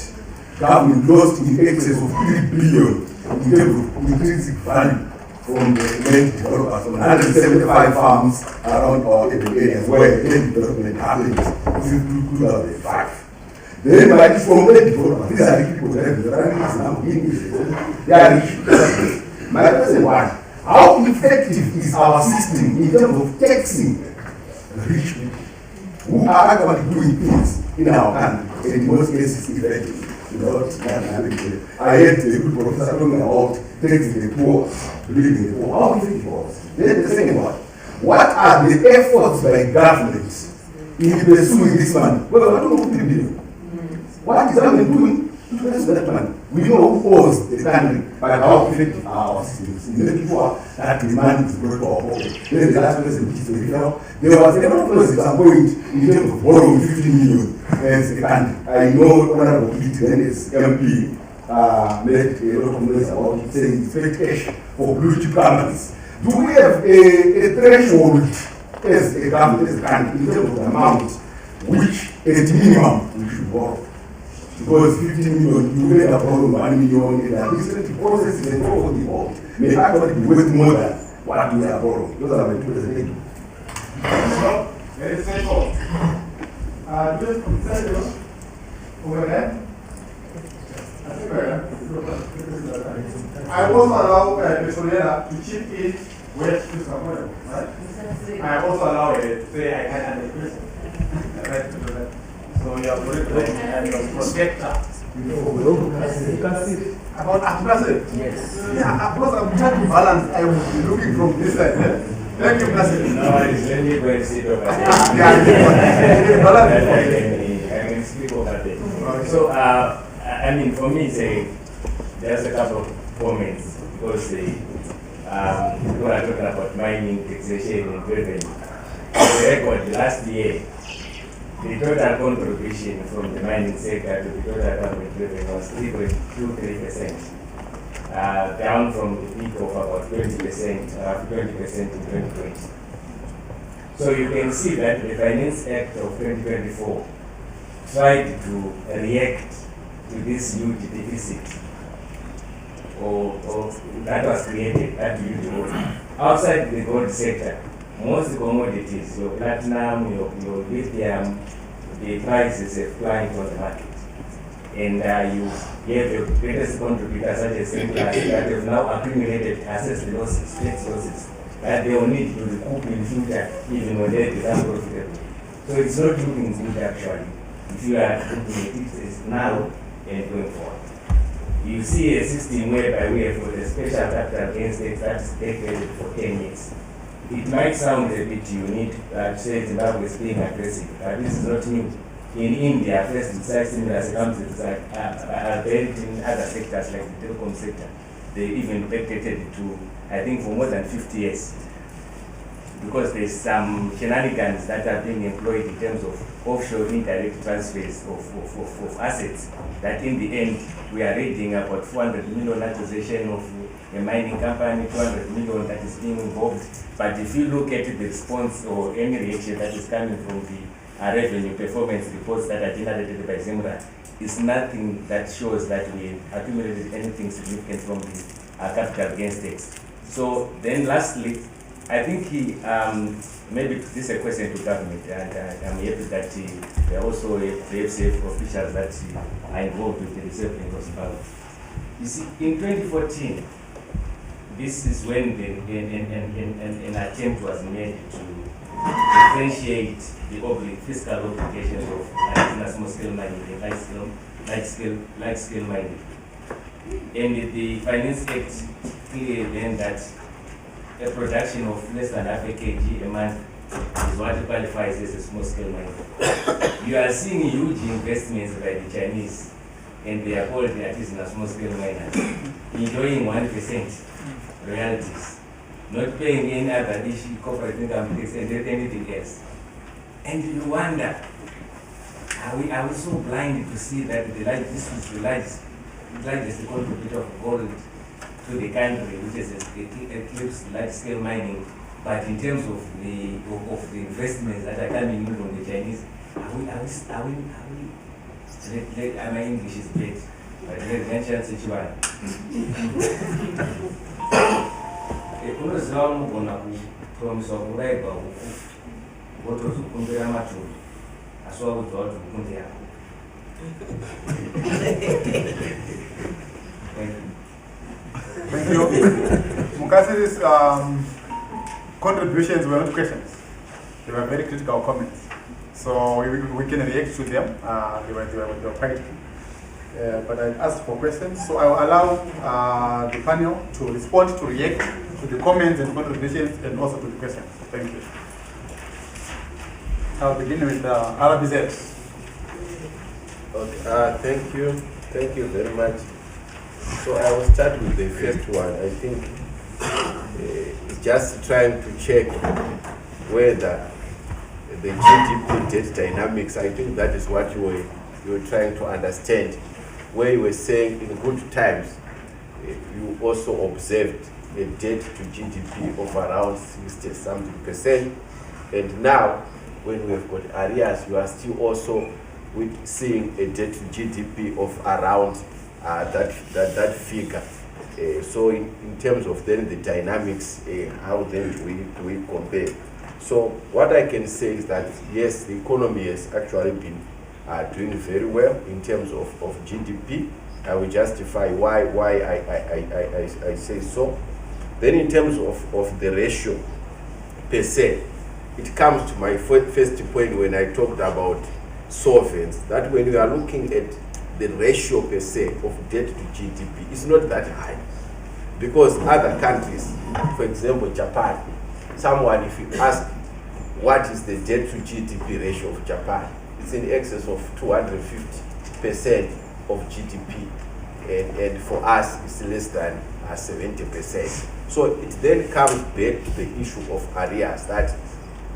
Government lost in excess of 3 billion in terms of intrinsic value from the land developers on 175 farms around our areas where land development happened since 2005. Then by this from land developers, these are the people that have the running. They are rich. My question was, how effective is our system in terms of taxing rich people who are actually doing things in our country, and in most cases effective? I heard a good professor talking about taxing the poor, living the poor. How effective was it? Then the second one, what are the efforts by governments in pursuing this money? Well, I don't know what they do. What is the government doing to pursue that money? We know who owns the country, but how effective are our systems in making sure that the money is brought to our pocket? Then the last question, which is very clear, there was a lot of process at some point in terms of borrowing 15 million as a country. I know Honorable Pete, then as MP, made a lot of noise about it, saying it's very cash for blue chip companies. Do we have a threshold as a government, as a country, in terms of the amount which, at minimum, we should borrow? Because 15 million, you may have borrowed 1 million, and the administrative process and all the involved may actually be worth more than what we are borrowing. Those are my 2 questions. Very simple. Just consider over there. I also allow Pesonera to chip in where she is comfortable, right? I also allow her to say I had an question. So you are correct, and the protector About Abdulkasim? Yes. Yeah, because I'm trying to balance, I will be looking from this side. Thank you, Abdulkasim. No, it's let me go and sit over there. I can speak over there. So, I mean, for me, there's a couple of comments because people are talking about mining, taxation, and revenue. For the record, last year, the total contribution from the mining sector to the total government revenue was 3.23%, down from the peak of about 20%, 20% in 2020. So you can see that the Finance Act of 2024 tried to react to this huge deficit or that was created, that huge loss. Outside the gold sector, most commodities, your platinum, your lithium, the prices have climbed on the market. And you have your greatest contributors such as Simplas that have now accumulated assets losses, tax losses, that they will need to recoup in future even when they become profitable. So it's not looking good actually. If you are looking at it now and going forward. You see a system whereby we have got a special capital gains tax that is declared for 10 years. It might sound a bit unique that say Zimbabwe is being aggressive, but this is not new. In India, first besides similar circumstances are buried in other sectors like the telecom sector. They even backdated to, I think, for more than 50 years. Because there's some shenanigans that are being employed in terms of offshore indirect transfers of assets that in the end we are reading about 400 million acquisition of a mining company, 200 million that is being involved. But if you look at the response or any reaction that is coming from the revenue performance reports that are generated by Zimra, it's nothing that shows that we accumulated anything significant from the capital gains tax. So then lastly, I think maybe this is a question to government, and I'm happy that there are also the FCF officials that are involved with the resettlement of Zimbabwe. You see, in 2014, this is when an attempt was made to differentiate the fiscal obligations of small scale mining and large scale mining. And the Finance Act clearly then that a production of less than half a kg a month is what qualifies as a small scale mine. You are seeing huge investments by the Chinese, and they are called the artisanal small scale miners, enjoying 1% royalties, not paying any other issue, corporate income tax, and anything else. And you wonder, are we so blind to see that this is the largest contributor of gold to the country, which is eclipsed large-scale mining, but in terms of the investments that are coming in from the Chinese, are we my English is bad, but let's mention Sichuan. Unoziva unogona kupromiswa kurayirwa huku wotozokumbira matumbu asi wakudzwa kuti huku ndeyako. Thank you. Mukasi's contributions were not questions. They were very critical comments. So we can react to them. They were quite but I asked for questions. So I will allow the panel to respond, to react to the comments and contributions and also to the questions. Thank you. I'll begin with RBZ. Okay, thank you very much. So I will start with the first one. I think just trying to check whether the GDP debt dynamics, I think that is what you were trying to understand, where you were saying in good times, you also observed a debt to GDP of around 60-something%. And now, when we've got arrears, you are still also seeing a debt to GDP of around that figure. So in terms of then the dynamics, how then do we compare? So what I can say is that yes, the economy has actually been doing very well in terms of GDP. I will justify why I say so. Then in terms of the ratio per se, it comes to my first point when I talked about solvents, that when you are looking at the ratio per se of debt to GDP is not that high. Because other countries, for example, Japan, someone, if you ask what is the debt to GDP ratio of Japan, it's in excess of 250% of GDP. And for us, it's less than 70%. So it then comes back to the issue of arrears, that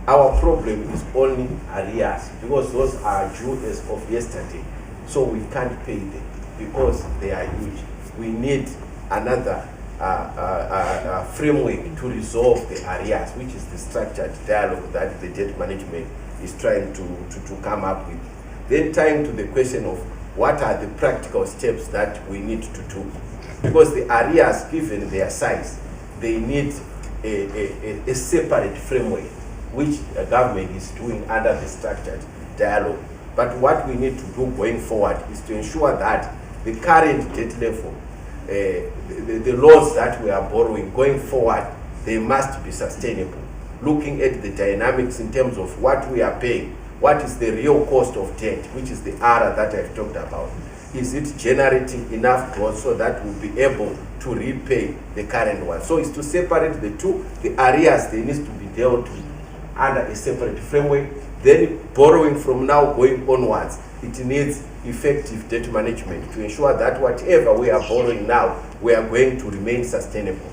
our problem is only arrears, because those are due as of yesterday. So we can't pay them because they are huge. We need another framework to resolve the arrears, which is the structured dialogue that the debt management is trying to come up with. Then tying to the question of what are the practical steps that we need to do. Because the arrears, given their size, they need a separate framework, which the government is doing under the structured dialogue. But what we need to do going forward is to ensure that the current debt level, the loans that we are borrowing going forward, they must be sustainable. Looking at the dynamics in terms of what we are paying, what is the real cost of debt, which is the R that I've talked about. Is it generating enough growth so that we'll be able to repay the current one? So it's to separate the two. The arrears, they need to be dealt with under a separate framework. Then borrowing from now going onwards, it needs effective debt management to ensure that whatever we are borrowing now, we are going to remain sustainable.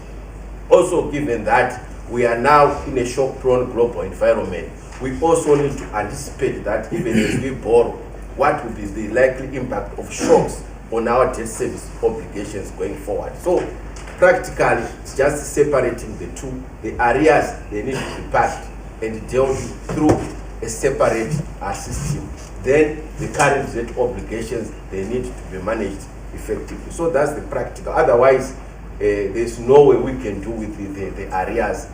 Also, given that we are now in a shock-prone global environment, we also need to anticipate that even as we borrow, what will be the likely impact of shocks on our debt service obligations going forward. So practically, it's just separating the two. The arrears, they need to be patched and dealt through a separate system. Then the current debt obligations, they need to be managed effectively. So that's the practical. Otherwise, there's no way we can do with the arrears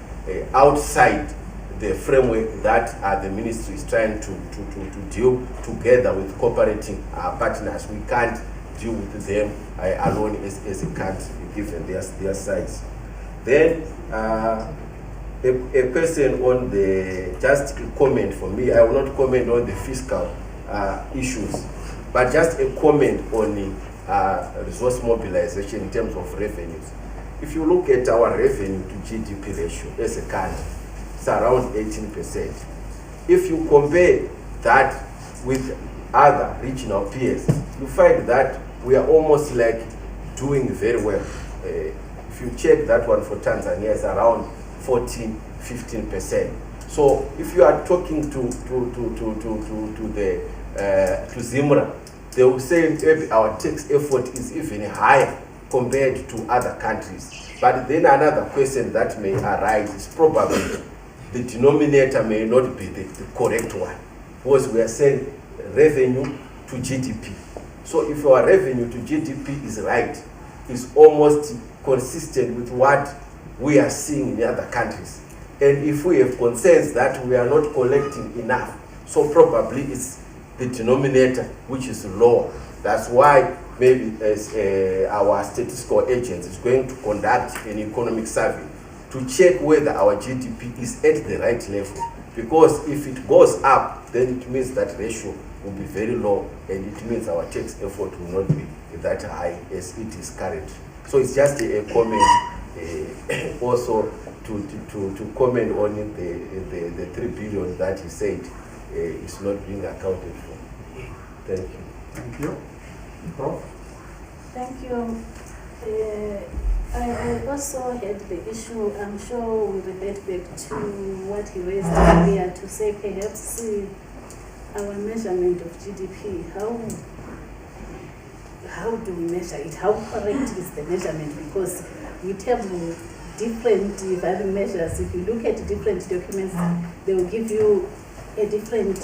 outside the framework that the ministry is trying to deal together with cooperating partners. We can't deal with them alone as a country, given their size. Then a question on just a comment for me. I will not comment on the fiscal issues, but just a comment on the resource mobilization in terms of revenues. If you look at our revenue to GDP ratio as a country, it's around 18%. If you compare that with other regional peers, you find that we are almost like doing very well. If you check that one for Tanzania, it's around 14-15%. So if you are talking to Zimra, they will say maybe our tax effort is even higher compared to other countries. But then another question that may arise is probably the denominator may not be the correct one, because we are saying revenue to GDP. So if our revenue to GDP is right, it's almost consistent with what we are seeing in other countries. And if we have concerns that we are not collecting enough, so probably it's the denominator which is lower. That's why maybe as our statistical agents is going to conduct an economic survey to check whether our GDP is at the right level. Because if it goes up, then it means that ratio will be very low, and it means our tax effort will not be that high as it is current. So it's just a comment also to comment on the 3 billion that he said is not being accounted for. Thank you. Thank you. Prof? Thank you. I also had the issue, I'm sure we'll revert back to what he raised earlier, to say perhaps our measurement of GDP, how do we measure it? How correct is the measurement? Because we have different value measures. If you look at different documents, they will give you a different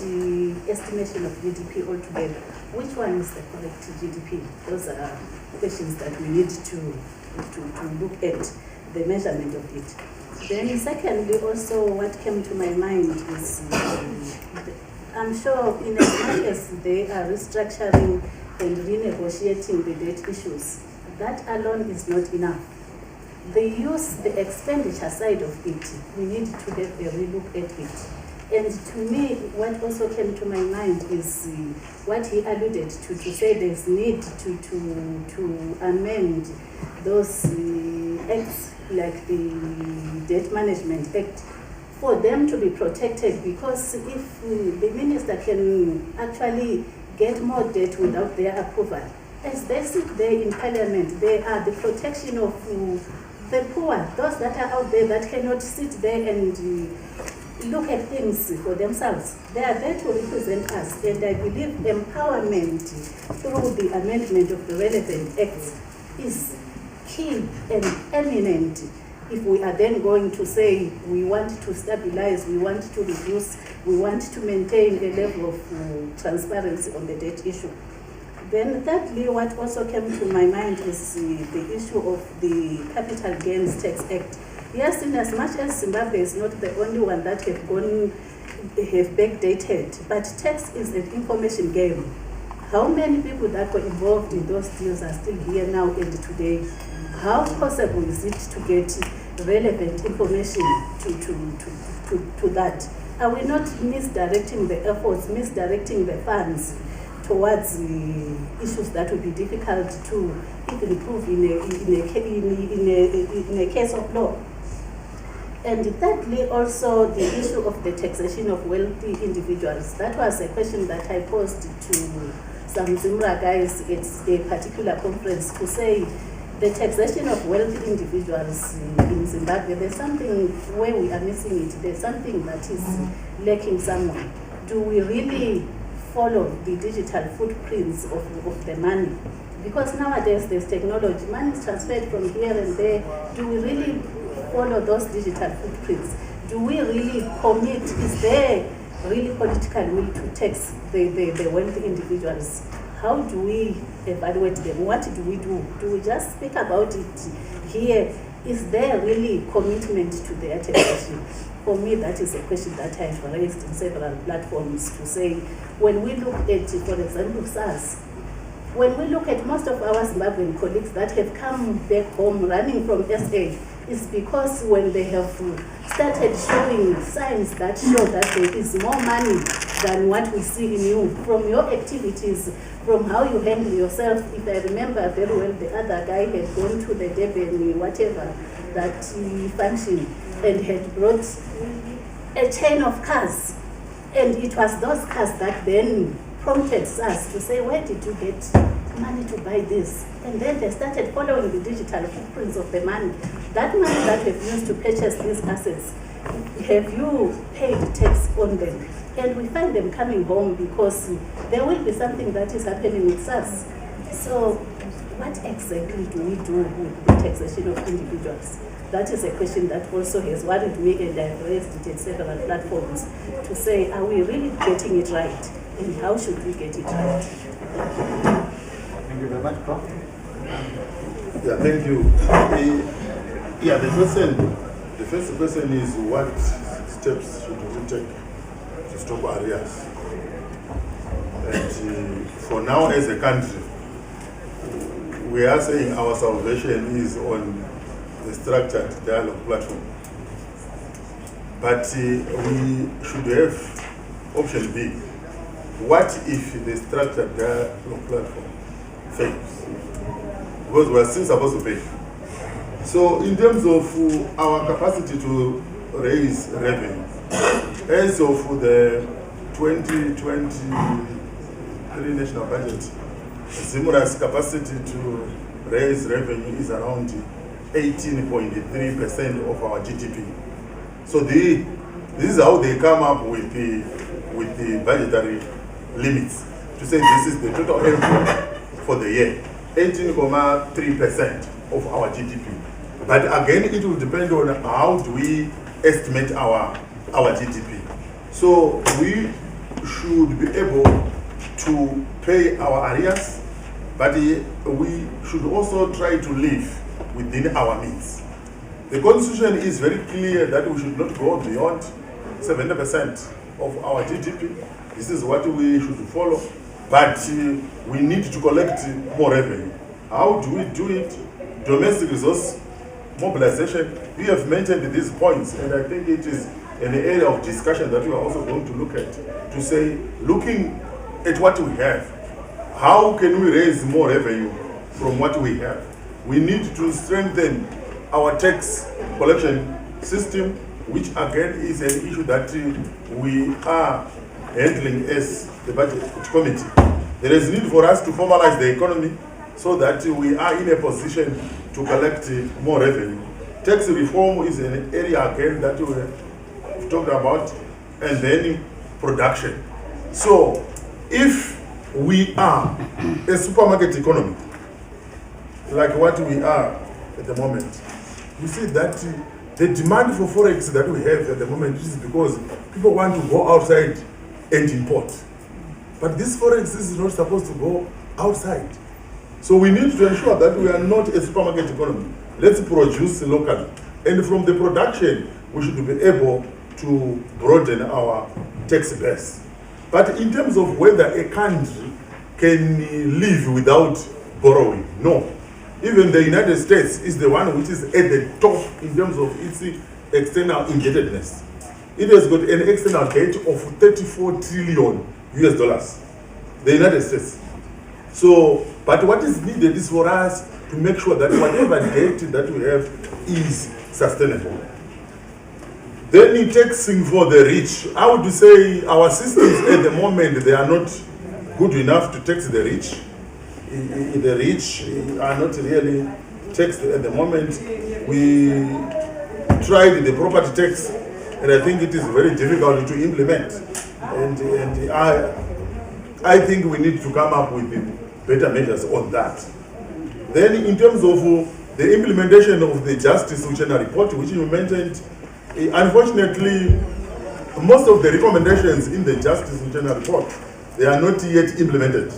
estimation of GDP altogether. Which one is the correct GDP? Those are questions that we need to look at the measurement of it. Then secondly, also what came to my mind is, I'm sure in as much as they are restructuring and renegotiating the debt issues, that alone is not enough. The expenditure side of it, we need to have a relook at it. And to me, what also came to my mind is what he alluded to say there's need to amend those acts like the Debt Management Act for them to be protected, because if the minister can actually get more debt without their approval, as they sit there in parliament, they are the protection of the poor, those that are out there that cannot sit there and look at things for themselves. They are there to represent us, and I believe empowerment through the amendment of the relevant acts is key and eminent if we are then going to say we want to stabilize, we want to reduce, we want to maintain a level of transparency on the debt issue. Then thirdly, what also came to my mind is the issue of the Capital Gains Tax Act. Yes, in as much as Zimbabwe is not the only one that have backdated, but tax is an information game. How many people that were involved in those deals are still here now and today? How possible is it to get relevant information to that? Are we not misdirecting the efforts, misdirecting the funds towards issues that would be difficult to even prove in a case of law? And thirdly, also the issue of the taxation of wealthy individuals. That was a question that I posed to some Zimra guys at a particular conference, to say the taxation of wealthy individuals in Zimbabwe, there's something where we are missing it. There's something that is lacking somewhere. Do we really follow the digital footprints of the money? Because nowadays there's technology, money is transferred from here and there. Do we really follow those digital footprints? Do we really commit? Is there really political will to tax the wealthy individuals? How do we evaluate them? What do we do? Do we just speak about it here? Is there really commitment to their taxation? For me, that is a question that I have raised in several platforms, to say, when we look at, for example, SARS, when we look at most of our Zimbabwean colleagues that have come back home running from SA, is because when they have started showing signs that show that there is more money than what we see in you, from your activities, from how you handle yourself. If I remember very well, the other guy had gone to the Durban, whatever, that function, and had brought a chain of cars. And it was those cars that then prompted us to say, where did you get money to buy this? And then they started following the digital footprints of the money. That money that we've used to purchase these assets, have you paid tax on them? And we find them coming home because there will be something that is happening with us. So what exactly do we do with the taxation of individuals? That is a question that also has worried me, and I've raised it at several platforms, to say, are we really getting it right? And how should we get it right? Thank you very much, Prof. Yeah, thank you. The first question is, what steps should we take to stop arrears? And for now, as a country, we are saying our salvation is on the structured dialogue platform. But we should have option B. What if the structured dialogue platform fails? Because we are still supposed to pay. So in terms of our capacity to raise revenue, as of the 2023 national budget, Zimura's capacity to raise revenue is around 18.3% of our GDP. So this is how they come up with the budgetary limits, to say this is the total output for the year, 18.3% of our GDP. But again, it will depend on how do we estimate our GDP. So we should be able to pay our arrears, but we should also try to live within our means. The Constitution is very clear that we should not go beyond 70% of our GDP. This is what we should follow, but we need to collect more revenue. How do we do it? Domestic resource mobilization. We have mentioned these points, and I think it is an area of discussion that we are also going to look at, to say, looking at what we have, how can we raise more revenue from what we have? We need to strengthen our tax collection system, which again is an issue that we are handling as the budget committee. There is need for us to formalize the economy so that we are in a position to collect more revenue. Tax reform is an area again that we have talked about, and then production. So if we are a supermarket economy, like what we are at the moment, we see that the demand for forex that we have at the moment is because people want to go outside and import. But this forex is not supposed to go outside. So we need to ensure that we are not a supermarket economy. Let's produce locally. And from the production, we should be able to broaden our tax base. But in terms of whether a country can live without borrowing, no. Even the United States is the one which is at the top in terms of its external indebtedness. It has got an external debt of 34 trillion US dollars, the United States. So, but what is needed is for us to make sure that whatever debt that we have is sustainable. Then in taxing for the rich, I would say our systems at the moment, they are not good enough to tax the rich. The rich are not really taxed at the moment. We tried the property tax, and I think it is very difficult to implement. And I think we need to come up with better measures on that. Then in terms of the implementation of the Justice Uchena report, which you mentioned, unfortunately, most of the recommendations in the Justice Uchena report, they are not yet implemented.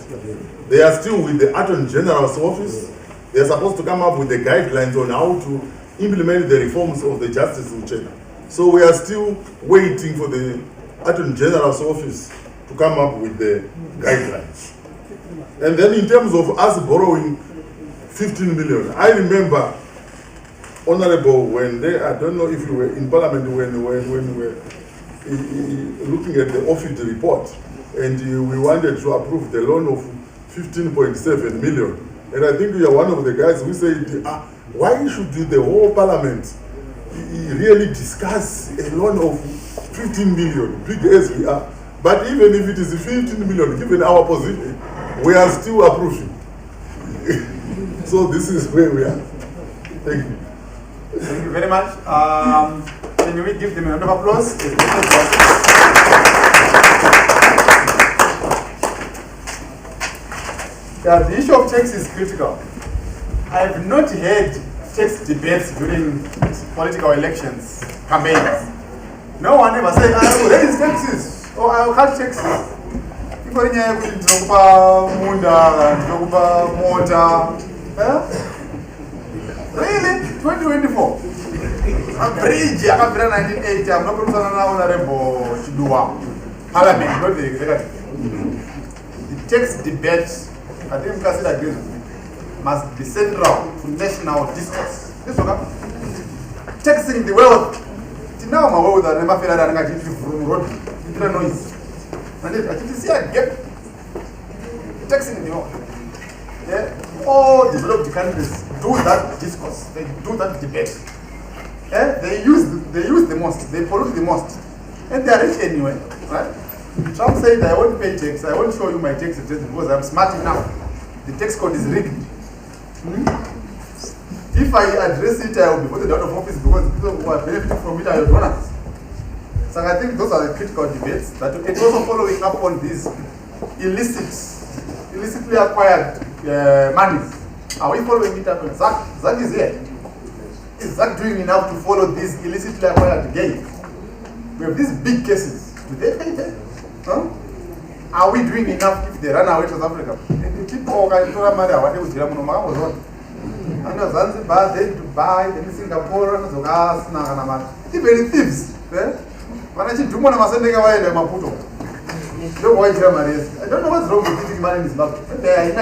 They are still with the Attorney General's office. They are supposed to come up with the guidelines on how to implement the reforms of the Justice Uchena. So we are still waiting for the Attorney General's office to come up with the guidelines. And then in terms of us borrowing 15 million, I remember, Honorable, when they, I don't know if you were in Parliament when we were looking at the OFID report, and we wanted to approve the loan of 15.7 million. And I think we are one of the guys who said, why should the whole Parliament really discuss a loan of 15 million, big as we are? But even if it is 15 million, given our position, we are still approving. So this is where we are. Thank you. Thank you very much. Can we give them a round of applause? Yeah, the issue of tax is critical. I have not heard tax debates during political elections, campaigns. No one ever said, I will raise taxes or I will cut taxes. People in here will talk about Munda, talk about Mota. Really? 2024? A bridge, I have 1980, I'm not going to Honorable Chidua. Parliament, not the executive. The tax debate, I think President agrees with me, must be central to national discourse. This one, taxing the wealth. Now my world that never feel that I'm going to road. You don't know it. And I think you see a gap. Taxing the wealth. Yeah? All developed countries do that discourse. They do that debate. Yeah? They use the most. They pollute the most. And they are rich anyway. Right? Trump said, I won't pay tax. I won't show you my tax return because I'm smart enough. The tax code is rigged. If I address it, I will be voted out of office because people who are benefiting from it are your donors. So I think those are the critical debates. But it's also following up on these illicitly acquired monies. Are we following it up? Zach is here. Is Zach doing enough to follow these illicitly acquired gains? We have these big cases. Do they pay tax? Huh? Are we doing enough if they run away to South Africa? People can throw money away with them. And Zanzibar, then Dubai, then Singapore, and even thieves. When I do one of my sending away, they're Maputo. Don't watch Germany. I don't know what's wrong with eating money in this market. I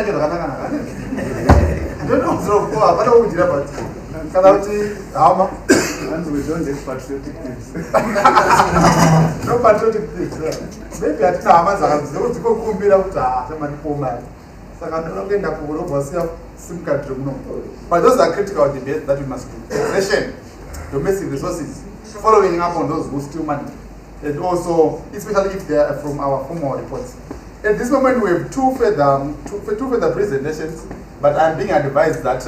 don't know what's wrong. But I don't know. And we don't have patriotic things. No patriotic things. Maybe at Namaz, those who come here out, somebody poor man. But those are critical debates that we must do. Taxation, domestic resources, following up on those who steal money. And also, especially if they are from our formal reports. At this moment, we have two further presentations, but I'm being advised that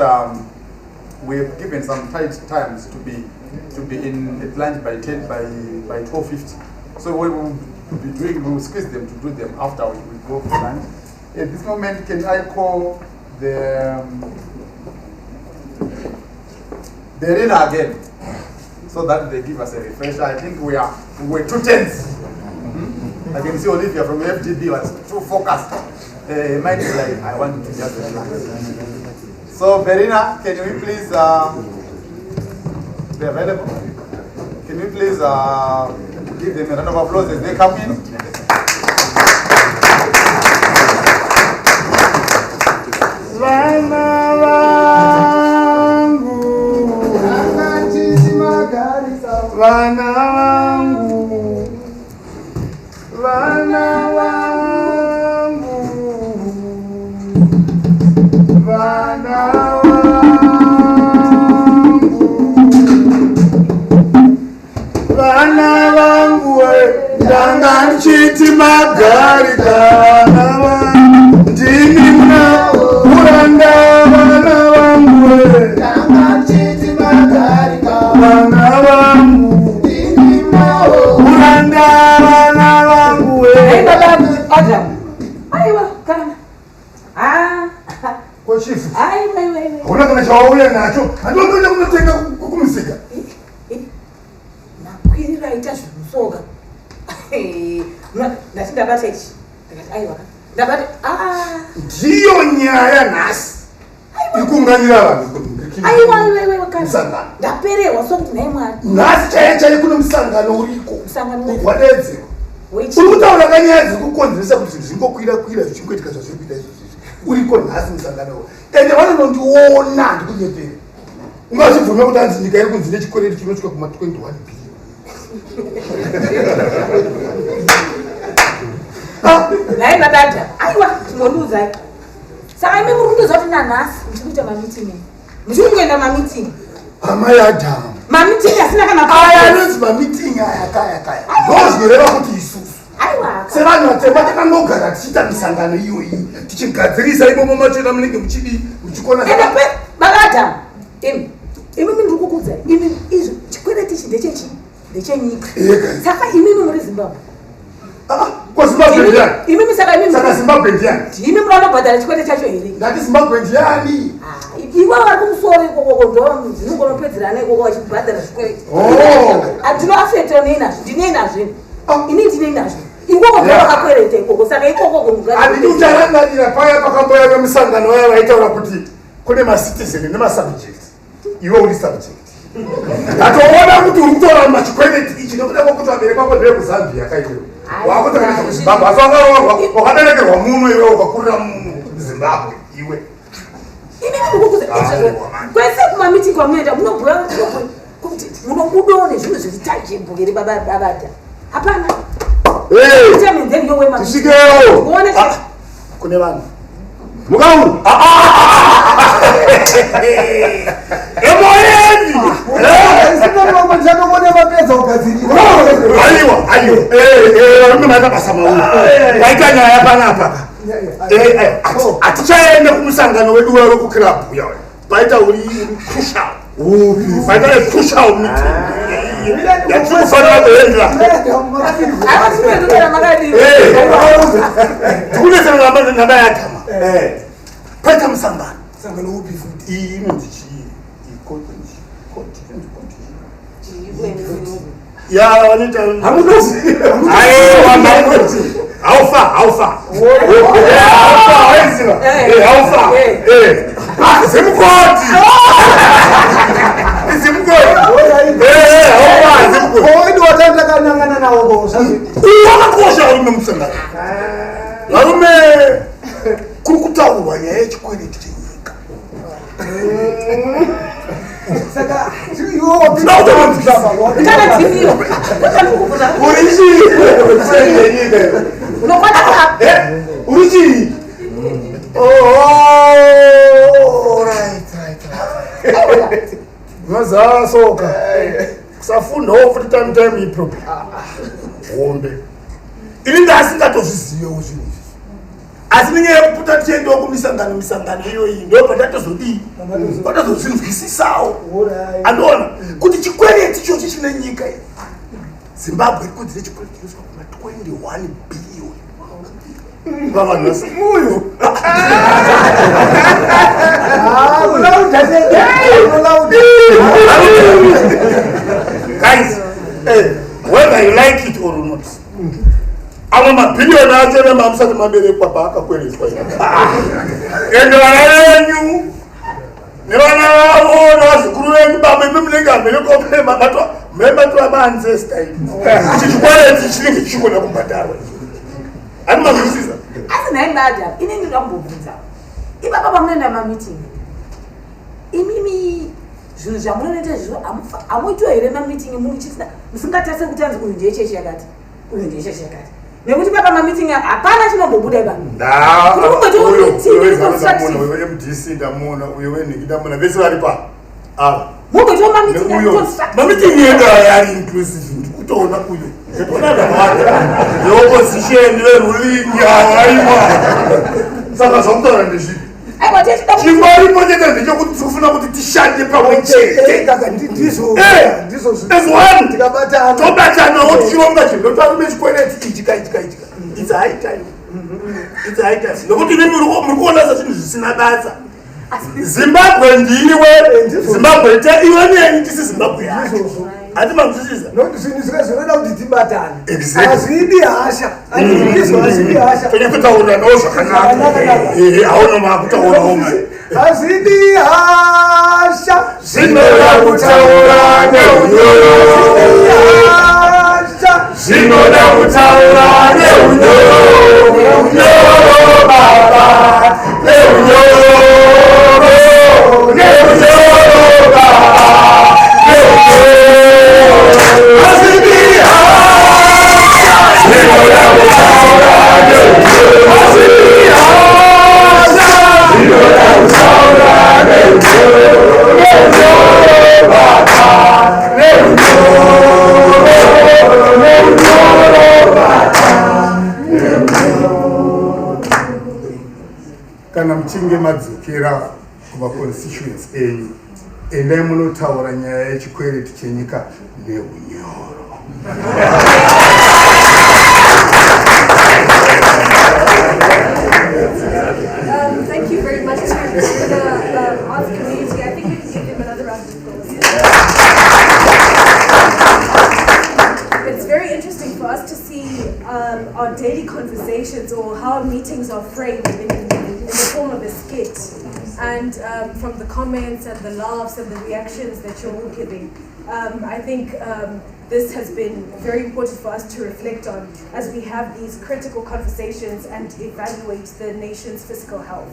we have given some tight times to be in at lunch by 12:50. So we will squeeze them to do them after we go for lunch. At this moment, can I call the arena again, so that they give us a refresher? I think we're 2 tenths. I can see Olivia from FGB was too focused. Might be like, I want to just relax. So, Verena, can you please be available? Can you please give them a round of applause as they come in? Chiti magari kana ndini mna uranda vana vangu chiti magari kana vangu ndini mna uranda vana vangu baba Adam aiwa kana kwa chifu wewe una kana chawauya nacho ndokwenda kunotenga kumusika nakwirira ita zvimusoga ndabata ichi ndakati aiwa ndabata ndiyo nyaya nhasi ikunganira vanhu aiwa kana ndaperewa sokuti naye mwari nhasi chaiye kuno musangano uriko wadedzerwa uri kutaura kanyaya dziri kukonzeresa kuti zvinhu zvingokwira zvichingoitika zvazviri kuita izvozvi uriko nhasi musangano ende vanonondiona ndikunyepera ungazvibvume kuti anzi nyika iri kunzi nechikwereti chinosvika kuma 21 billion. Naye madada aiwa tinonuza saka imi muri kutoziva kuti nanhasi muchiri kuita mamiting muchiri kuenda mamiting amai Adamu mamiting asina kana aya anonzi mamiting kaya ndozvinoreva kuti isusu sevanhu vatema takangogara tichiita misangano iyoyi tichigadzirisa imomo machona munenge muchikona baba Adamu imi ndiri kukuudzai imi izvo chikwereti ichi ndechenyika saka imimi muri Zimbabwe kwaZimbabwe ndiani imimi saka Zimbabwe ndiani imi munobhadhara chikwete chacho here ngati Zimbabwe ndiani iwe vari kumusoro ikoko ndo ndinongonopedzerana ikoko wachibhadhara chikwete ndinoafekta neinazvo ndineinazve ini ndineinazvo ikoko ndovakakwereta ikoko saka ikoko handidi ucharangarira paya pakamboya vemusangano vaya vaitaura kuti kune macitizen nemasubject iwe uri subject ndatoona kuti uri kutora machikweneti ichi nekuda kwokuti vabereki vako ndeve kuzambia kaiwewe wakuti kana kuzimbabwe asi wakaberekerwa muno iwe ukakurira muzimbabwe iwe kwese kumamiting kwamunoenda munobhuya kuti munobudawo nezvinhu zviritajibhu here babada hapana tisvikeyo kune vanhu mukauru emoyeni aiwa basa mauri vaita nyaya panapa hatichaende kumusangano wedu wewe kukirabhu yawe vaita uri crucial vaita crucial meeting yatinofanira kuenda tikunesana namba yatama paita musangano sangano upi futi iyi inonzi chii ya wanoita haufa zimukoti watandakanyangana nawo wakakosha varume musangano varume kuri kutaurwa nyaya yechikwereti chenyika Saka, you want to Kana timiwa. Oh, right. Mazasoka. Kusafunda over time iprobe. Wombe. Ilinga asingatozvizive uzvinhu. Asi nenyaya yekuputa tiendewo kumisangano iyoyi ndo patatozodii patazozvinzwisisawo andoona kuti chikwereti ichochi chine nyika iyi Zimbabwe iri kudzire chikwereti chinosvika kuma 21 billion vavanhu vasimuyo guys whether you like it or not amwe mabhiliyoni acho nemamusati maberekwa paakakwereswa ende vana venyu nevana vavo nevazukuru venyu bamwe memunenge aberekwa mematwa maancesta kuti chikwereti chinenge chichigona kubhadharwa ani mazwisisa asi nai madam inini ndambobvunza ipapa pamunoenda mamiting imimi zvinhu zvamunonoita zvizvo hamuitiwo here mamiting musingatarisa kuti anzi uyu ndeyecheshe yakati uyu ndeyecheshe yakati nekuti papa mamiting hapana chinombobuda mdc ndamuona uyo wenhiki ndamuona vese vari pa ava mamiting yega yari inclusive ndikutoona uyo ndatoona ndamawanda yeopposition verulingi avaima saka zvakutaura ndezvipi chingwaripo chete ndechekuti tikufuna kuti tishande pamwe chete tobatanawo tichironga chinhu ndotarume chikwereti ichika it's high time nokuti imi muri kuona sezvinhu zvisina basa Zimbabwe ndiwe Zimbabwe iwe neni tisi Zimbabwe yacho ati mamuzvisisa zvinhu zvinoda kuti tibatane hazvidi hasha hazvidi hasha tode kutaura nawo zvakanaka hauna makutaurawo hazvidi hasha zvinoda kutaura neunyoro zvinoda kutaura neunyoro baba neunyoro kana muchinge madzokera kumaconstituents enyu endai munotaura nyaya yechikwereti chenyika neunyoro. Thank you very much to the arts community. I think we can give them another round of applause. It's very interesting for us to see our daily conversations or how meetings are framed in the form of a skit. And from the comments and the laughs and the reactions that you're all giving, I think this has been very important for us to reflect on as we have these critical conversations and evaluate the nation's fiscal health.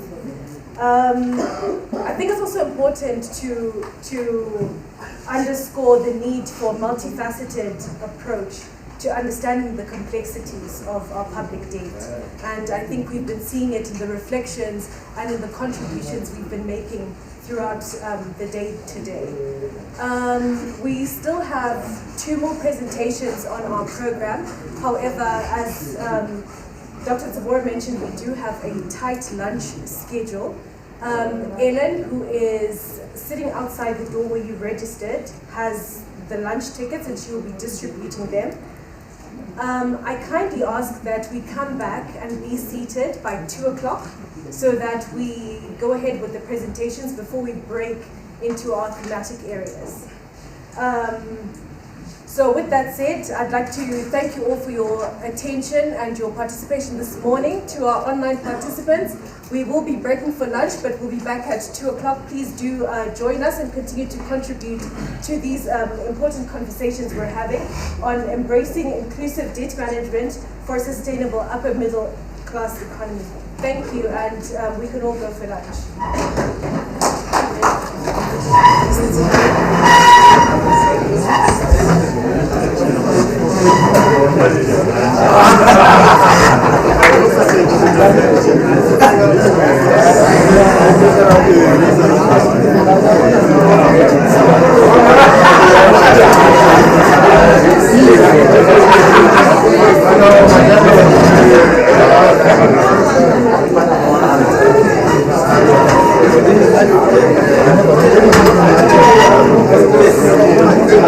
I think it's also important to underscore the need for a multifaceted approach to understanding the complexities of our public debt. And I think we've been seeing it in the reflections and in the contributions we've been making throughout the day today. We still have 2 more presentations on our program. However, as Dr. Tabor mentioned, we do have a tight lunch schedule. Ellen, who is sitting outside the door where you registered, has the lunch tickets and she will be distributing them. I kindly ask that we come back and be seated by 2 o'clock so that we go ahead with the presentations before we break into our thematic areas. So with that said, I'd like to thank you all for your attention and your participation this morning. To our online participants, we will be breaking for lunch, but we'll be back at 2 o'clock. Please do join us and continue to contribute to these important conversations we're having on embracing inclusive debt management for a sustainable upper middle class economy. Thank you, and we can all go for lunch. Thank you.